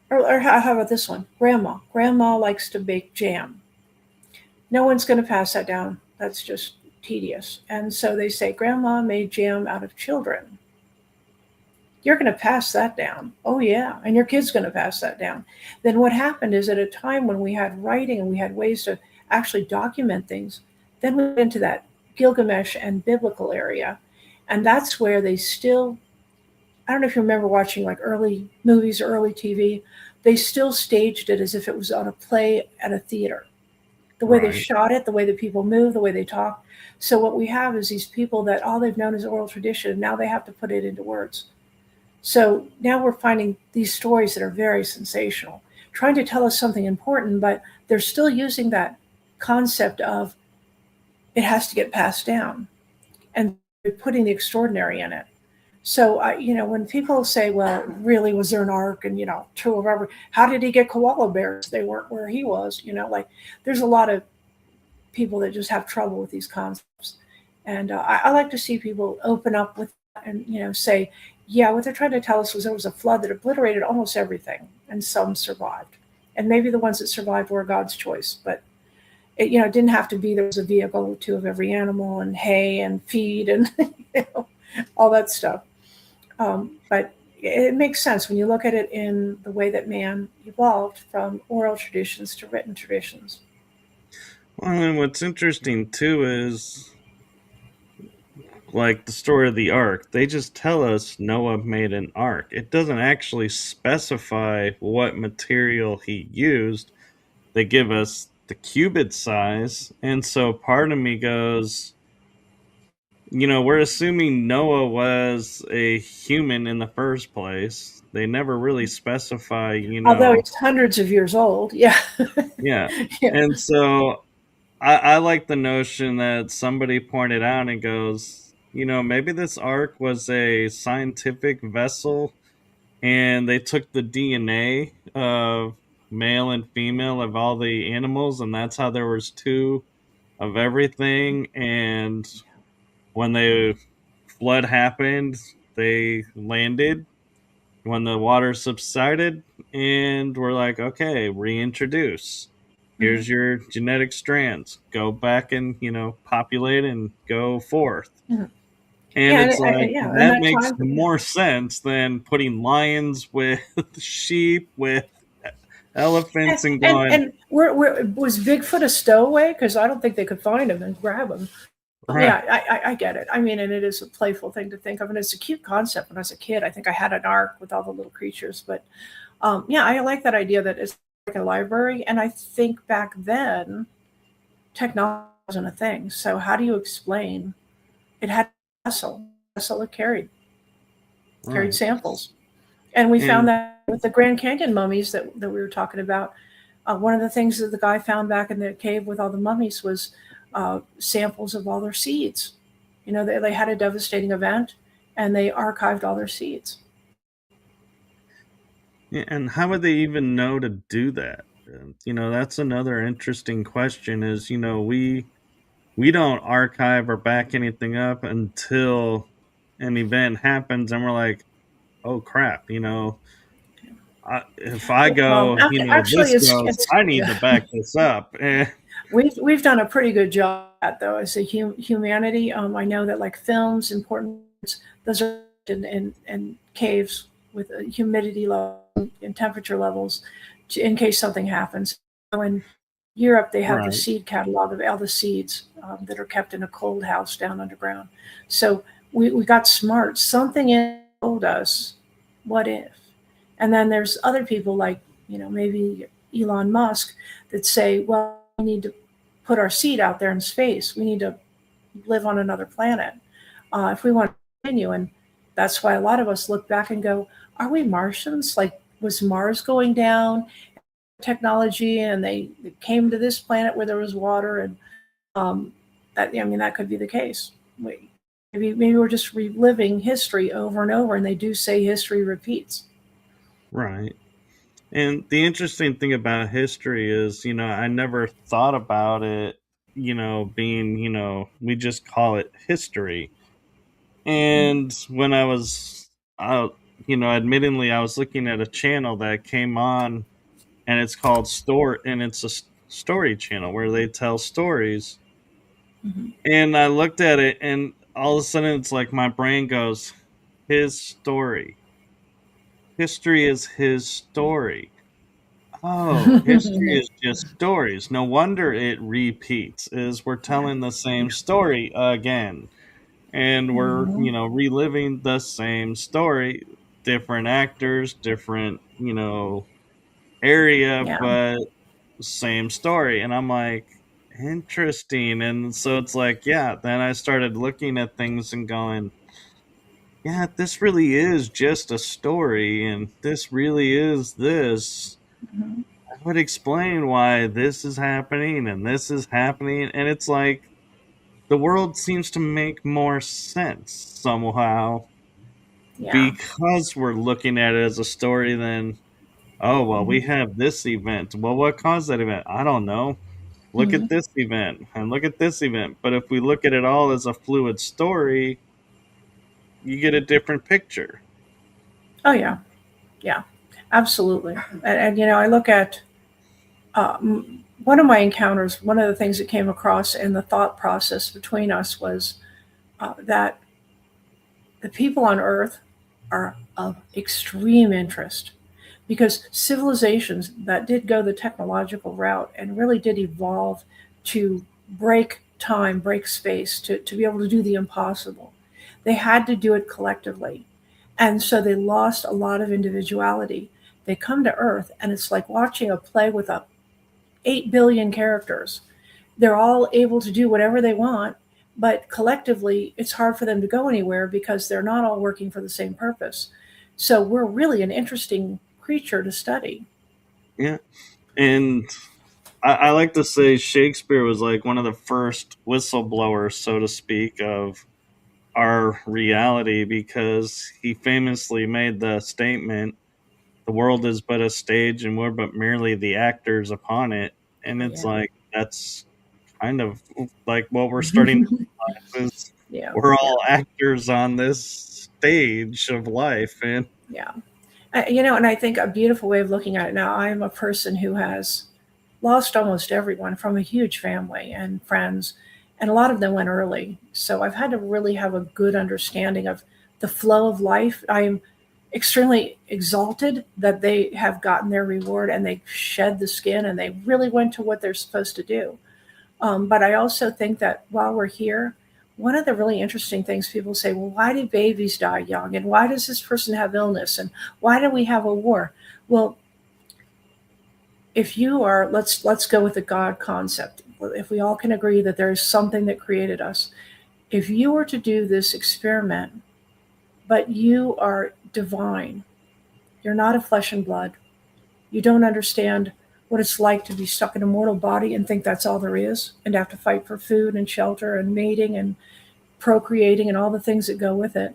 or how about this one? Grandma likes to bake jam. No one's going to pass that down. That's just tedious. And so they say, Grandma made jam out of children. You're going to pass that down. Oh, yeah. And your kid's going to pass that down. Then what happened is at a time when we had writing and we had ways to actually document things, then we went into that Gilgamesh and biblical area. And that's where they still, I don't know if you remember watching like early movies or early TV, they still staged it as if it was on a play at a theater. The way they shot it, the way that people move, the way they talk. So what we have is these people that all they've known is oral tradition. Now they have to put it into words. So now we're finding these stories that are very sensational, trying to tell us something important, but they're still using that concept of it has to get passed down, and they're putting the extraordinary in it. So, when people say, well, really, was there an ark? And, true or whatever, how did he get koala bears? They weren't where he was, there's a lot of people that just have trouble with these concepts. And I like to see people open up with that and, say, yeah, what they're trying to tell us was there was a flood that obliterated almost everything, and some survived. And maybe the ones that survived were God's choice, but it didn't have to be there was a vehicle or two of every animal and hay and feed and all that stuff. But it makes sense when you look at it in the way that man evolved from oral traditions to written traditions. Well, and what's interesting too is like the story of the ark. They just tell us Noah made an ark. It doesn't actually specify what material he used. They give us the cubit size, and so part of me goes, we're assuming Noah was a human in the first place. They never really specify, Although it's hundreds of years old, yeah. yeah. Yeah. And so I like the notion that somebody pointed out and goes, maybe this ark was a scientific vessel and they took the DNA of male and female of all the animals, and that's how there was two of everything. And when the flood happened, they landed when the water subsided, and we're like, okay, reintroduce. Mhm. Here's your genetic strands. Go back and, populate and go forth. Mhm. And Yeah, it's like, yeah, and that that makes time, yeah. more sense than putting lions with sheep, with elephants, and going, And was Bigfoot a stowaway? Because I don't think they could find him and grab him. right, Yeah, I get it. I mean, and it is a playful thing to think of, and it's a cute concept. When I was a kid, I think I had an ark with all the little creatures. But yeah, I like that idea that it's like a library. And I think back then, technology wasn't a thing. So how do you explain? It had a vessel it carried right. samples, and we found And that with the Grand Canyon mummies that we were talking about. One of the things that the guy found back in the cave with all the mummies was samples of all their seeds. They had a devastating event, and they archived all their seeds. yeah, and how would they even know to do that? That's another interesting question is, we don't archive or back anything up until an event happens and we're like, oh crap, if I Well, go, actually, this goes, it's I need yeah. to back this up. We've done a pretty good job at that, though, as a humanity. I know that like films, important, those are in caves with humidity level and temperature levels, in case something happens. In Europe, they have the Right, seed catalog of all the seeds that are kept in a cold house down underground. So we got smart. Something told us, what if? And then there's other people like, maybe Elon Musk that say, well, we need to put our seed out there in space. We need to live on another planet if we want to continue. And that's why a lot of us look back and go, are we Martians? Like, was Mars going down? Technology, and they came to this planet where there was water, and that could be the case. Maybe we're just reliving history over and over, and they do say history repeats. right. And the interesting thing about history is, I never thought about it, being, we just call it history. Mhm. And when I was out, admittingly, I was looking at a channel that came on, and it's called Store, and it's a story channel where they tell stories. Mhm. And I looked at it, and all of a sudden, it's like my brain goes, his story. History is his story. Oh, history is just stories. No wonder it repeats. Is we're Yeah. telling the same story again, and we're Mhm. reliving the same story, different actors, different area, Yeah. but same story. And I'm like, interesting. And so it's like, yeah, then I started looking at things and going, yeah, this really is just a story, and this really is this. Mhm. I would explain why this is happening and this is happening, and it's like the world seems to make more sense somehow Yeah. because we're looking at it as a story than, oh, well, we Mhm. have this event. Well, what caused that event? I don't know. Look Mhm. at this event and look at this event. But if we look at it all as a fluid story, you get a different picture. Oh yeah. Yeah. Absolutely. And I look at one of my encounters. One of the things that came across in the thought process between us was that the people on Earth are of extreme interest because civilizations that did go the technological route and really did evolve to break time, break space, to be able to do the impossible, they had to do it collectively. And so they lost a lot of individuality. They come to Earth, and it's like watching a play with 8 billion characters. They're all able to do whatever they want, but collectively, it's hard for them to go anywhere because they're not all working for the same purpose. So we're really an interesting creature to study. Yeah. And I like to say Shakespeare was like one of the first whistleblowers, so to speak, of our reality because he famously made the statement, the world is but a stage and we're but merely the actors upon it. And it's Yeah. like, that's kind of like what we're starting to realize is Yeah. we're Yeah. all actors on this stage of life. And Yeah. And I think a beautiful way of looking at it now, I'm a person who has lost almost everyone from a huge family and friends, and a lot of them went early. So I've had to really have a good understanding of the flow of life. I'm extremely exalted that they have gotten their reward and they shed the skin and they really went to what they're supposed to do. But I also think that while we're here, one of the really interesting things people say, well, why do babies die young? And why does this person have illness? And why do we have a war? Well, if you are, let's go with the God concept. If we all can agree that there is something that created us, if you were to do this experiment, but you are divine, you're not of flesh and blood, you don't understand what it's like to be stuck in a mortal body and think that's all there is, and have to fight for food and shelter and mating and procreating and all the things that go with it,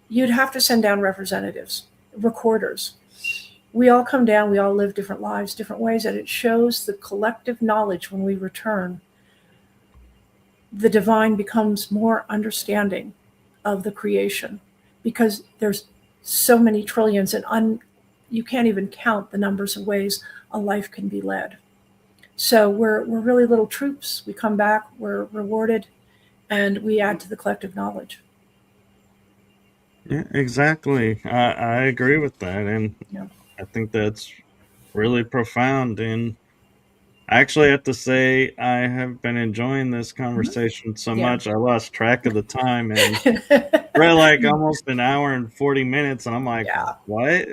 you'd have to send down representatives, recorders. We all come down, we all live different lives, different ways, and it shows the collective knowledge when we return. The divine becomes more understanding of the creation because there's so many trillions and you can't even count the numbers of ways a life can be led. So we're really little troops. We come back, we're rewarded, and we add to the collective knowledge. yeah, exactly. I agree with that. And Yeah. I think that's really profound. And I actually have to say, I have been enjoying this Mhm. conversation so Yeah. much, I lost track of the time. And we're like almost an hour and 40 minutes. And I'm like, Yeah, what?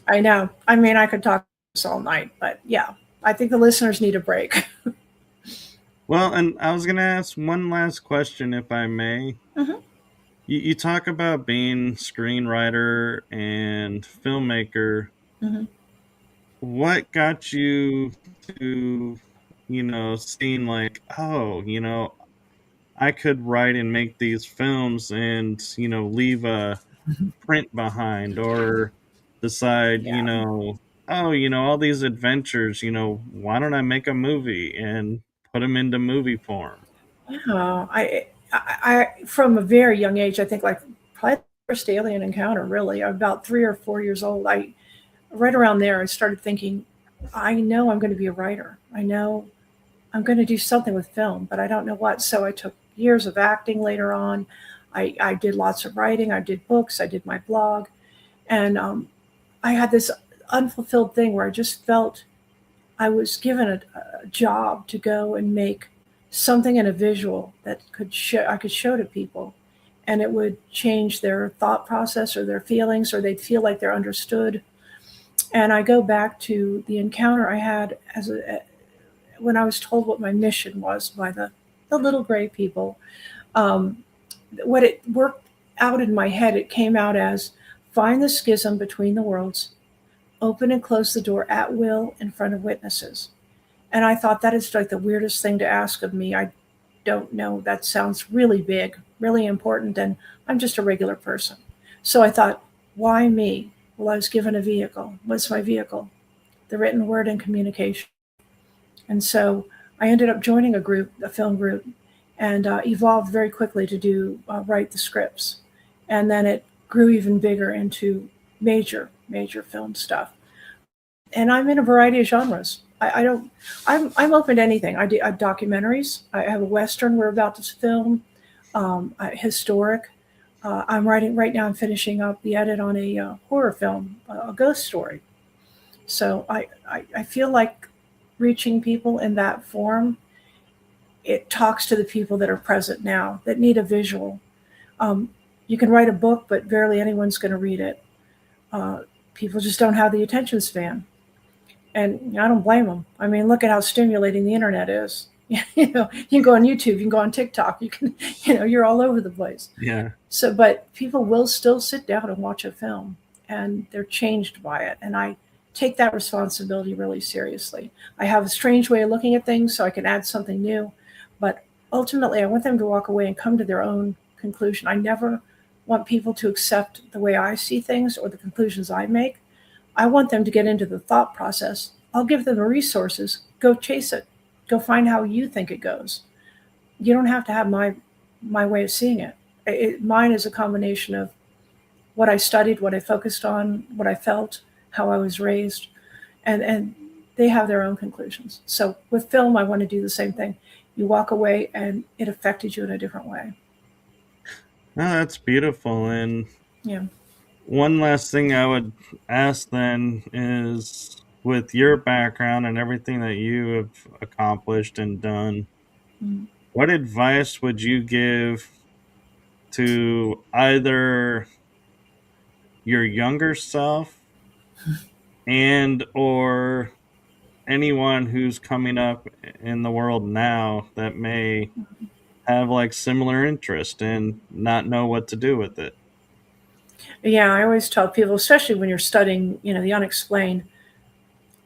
I know. I mean, I could talk this all night, but yeah, I think the listeners need a break. Well, and I was going to ask one last question, if I may. Mhm. You talk about being screenwriter and filmmaker. Mhm. What got you to, seeing like, oh, I could write and make these films and, leave a print behind, or decide, Yeah. oh, all these adventures, why don't I make a movie and put them into movie form? Yeah. From a very young age, I think like probably the first alien encounter, really, about 3 or 4 years old. Right around there, I started thinking, I know I'm going to be a writer. I know I'm going to do something with film, but I don't know what. So I took years of acting later on. I did lots of writing. I did books. I did my blog. And I had this unfulfilled thing where I just felt I was given a job to go and make something in a visual that I could show to people, and it would change their thought process or their feelings, or they'd feel like they're understood. And I go back to the encounter I had when I was told what my mission was by the little gray people. Um, what it worked out in my head, it came out as find the schism between the worlds, open and close the door at will in front of witnesses. And I thought that is like the weirdest thing to ask of me. I don't know. That sounds really big, really important, and I'm just a regular person. So I thought, why me? Well, I was given a vehicle. What's my vehicle? The written word and communication. And so I ended up joining a group, a film group, and evolved very quickly to write the scripts. And then it grew even bigger into major film stuff. And I'm in a variety of genres. I don't. I'm open to anything. I do documentaries. I have a western we're about to film, historic. I'm writing right now. I'm finishing up the edit on a horror film, a ghost story. So I feel like reaching people in that form, it talks to the people that are present now that need a visual. Um, you can write a book, but barely anyone's going to read it. Uh, People just don't have the attention span, and I don't blame them. I mean, look at how stimulating the internet is. You know, you can go on YouTube, you can go on TikTok, you can, you're all over the place. Yeah. So, but people will still sit down and watch a film, and they're changed by it. And I take that responsibility really seriously. I have a strange way of looking at things, so I can add something new. But ultimately, I want them to walk away and come to their own conclusion. I never want people to accept the way I see things or the conclusions I make. I want them to get into the thought process. I'll give them the resources. Go chase it. Go find how you think it goes. You don't have to have my way of seeing it. Mine is a combination of what I studied, what I focused on, what I felt, how I was raised, and they have their own conclusions. So with film, I want to do the same thing. You walk away and it affected you in a different way. No, that's beautiful. And Yeah. one last thing I would ask then is, with your background and everything that you have accomplished and done, Mm. what advice would you give to either your younger self and or anyone who's coming up in the world now that may have like similar interest and not know what to do with it? Yeah, I always tell people, especially when you're studying, the unexplained,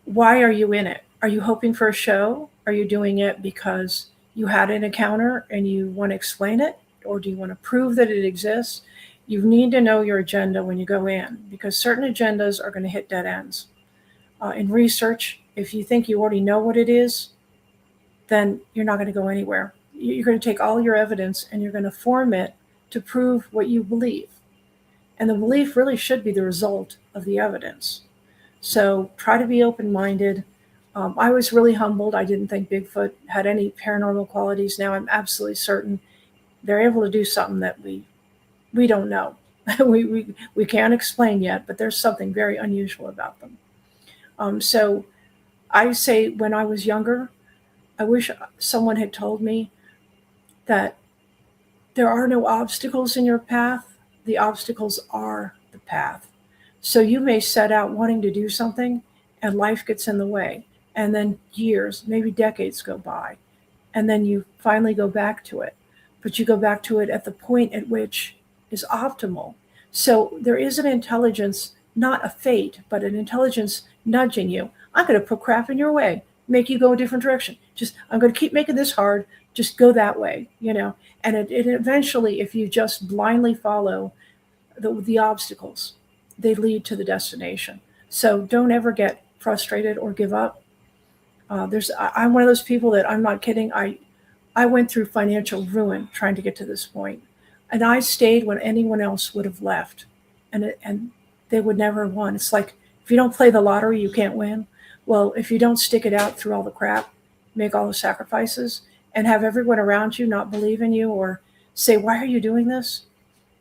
why are you in it? Are you hoping for a show? Are you doing it because you had an encounter and you want to explain it? Or do you want to prove that it exists? You need to know your agenda when you go in, because certain agendas are going to hit dead ends. In research, if you think you already know what it is, then you're not going to go anywhere. You're going to take all your evidence and you're going to form it to prove what you believe. And the belief really should be the result of the evidence. So try to be open minded. I was really humbled. I didn't think Bigfoot had any paranormal qualities. Now I'm absolutely certain they're able to do something that we don't know. we can't explain yet, but there's something very unusual about them. So I say, when I was younger, I wish someone had told me that there are no obstacles in your path. The obstacles are the path. So you may set out wanting to do something and life gets in the way. And then years, maybe decades go by. And then you finally go back to it. But you go back to it at the point at which is optimal. So there is an intelligence, not a fate, but an intelligence nudging you. I'm going to put crap in your way, make you go a different direction. I'm going to keep making this hard. Just go that way. And it eventually, if you just blindly follow the obstacles, they lead to the destination. So don't ever get frustrated or give up. I'm one of those people that, I'm not kidding. I went through financial ruin trying to get to this point, and I stayed when anyone else would have left, and they would never have won. It's like, if you don't play the lottery, you can't win. Well, if you don't stick it out through all the crap, make all the sacrifices, and have everyone around you not believe in you or say, "Why are you doing this?"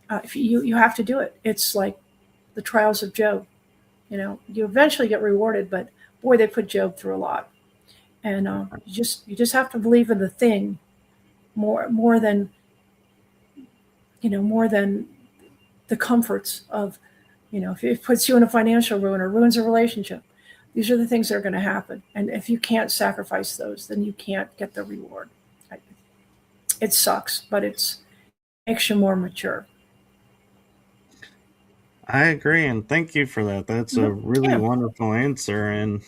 If you have to do it. It's like the trials of Job. You eventually get rewarded, but boy, they put Job through a lot. And you just have to believe in the thing more than more than the comforts of, if it puts you in a financial ruin or ruins a relationship. These are the things that are going to happen, and if you can't sacrifice those, then you can't get the reward. It sucks, but it makes you more mature. I agree, and thank you for that. That's a really Yeah. wonderful answer. And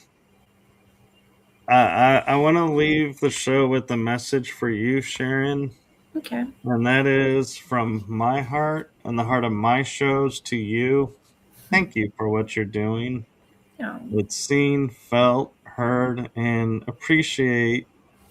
I want to leave the show with a message for you, Sharon. Okay. And that is, from my heart and the heart of my shows to you. Thank you for what you're doing. Yeah. It's seen, felt, heard, and appreciate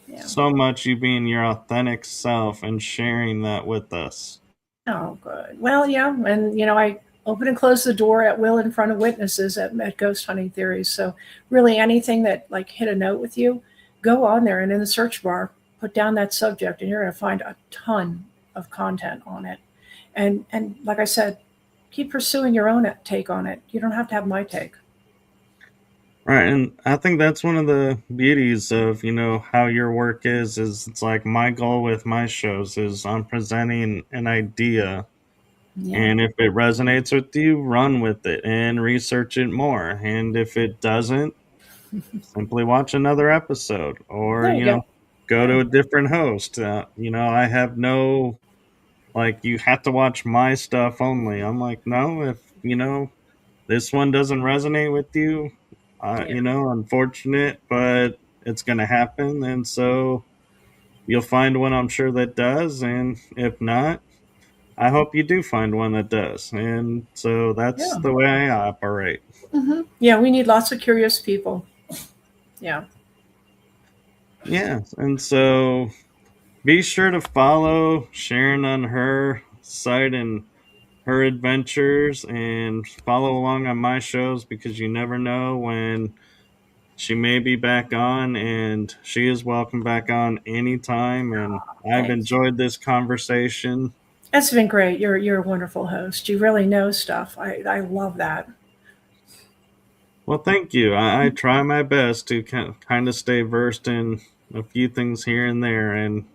Yeah. so much you being your authentic self and sharing that with us. Oh, good. Well, yeah, and I open and close the door at will in front of witnesses at Ghost Hunting Theories. So really, anything that like hit a note with you, go on there and in the search bar, put down that subject, and you're going to find a ton of content on it. And like I said, keep pursuing your own take on it. You don't have to have my take. Right, and I think that's one of the beauties of, how your work is it's like my goal with my shows is I'm presenting an idea, Yeah. and if it resonates with you, run with it and research it more. And if it doesn't, simply watch another episode or, There you go. go Yeah. to a different host. I have no, like, you have to watch my stuff only. I'm like, no, if, this one doesn't resonate with you, Yeah. unfortunate, but it's going to happen. And so you'll find one, I'm sure, that does. And if not, I hope you do find one that does. And so that's Yeah. the way I operate. Yeah. We need lots of curious people. Yeah. Yeah. And so be sure to follow Sharon on her site and her adventures and follow along on my shows, because you never know when she may be back on, and she is welcome back on anytime. And I've Thanks. enjoyed this conversation. It's been great. You're a wonderful host. You really know stuff. I love that. Well, thank you. I try my best to kind of stay versed in a few things here and there. And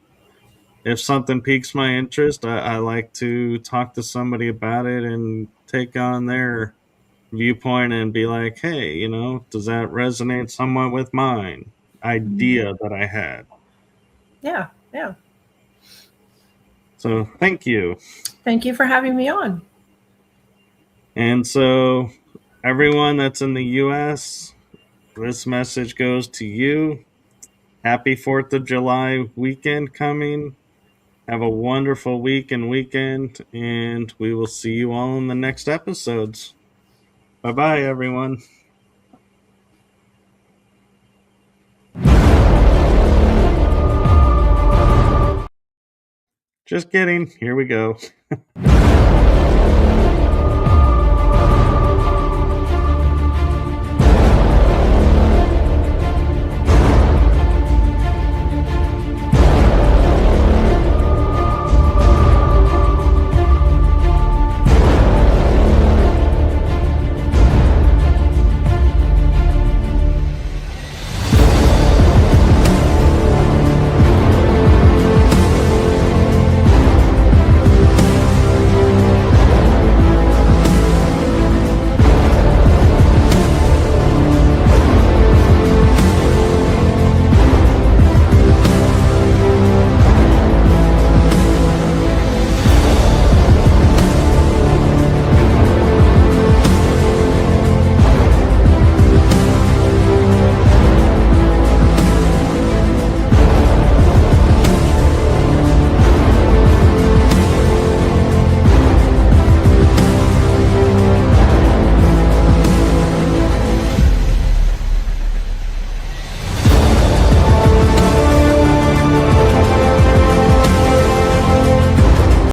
if something piques my interest, I like to talk to somebody about it and take on their viewpoint and be like, hey, does that resonate somewhat with mine idea that I had? Yeah. Yeah. So thank you. Thank you for having me on. And so, everyone that's in the US, this message goes to you. Happy 4th of July weekend coming. Have a wonderful week and weekend, and we will see you all in the next episodes. Bye bye, everyone. Just kidding. Here we go.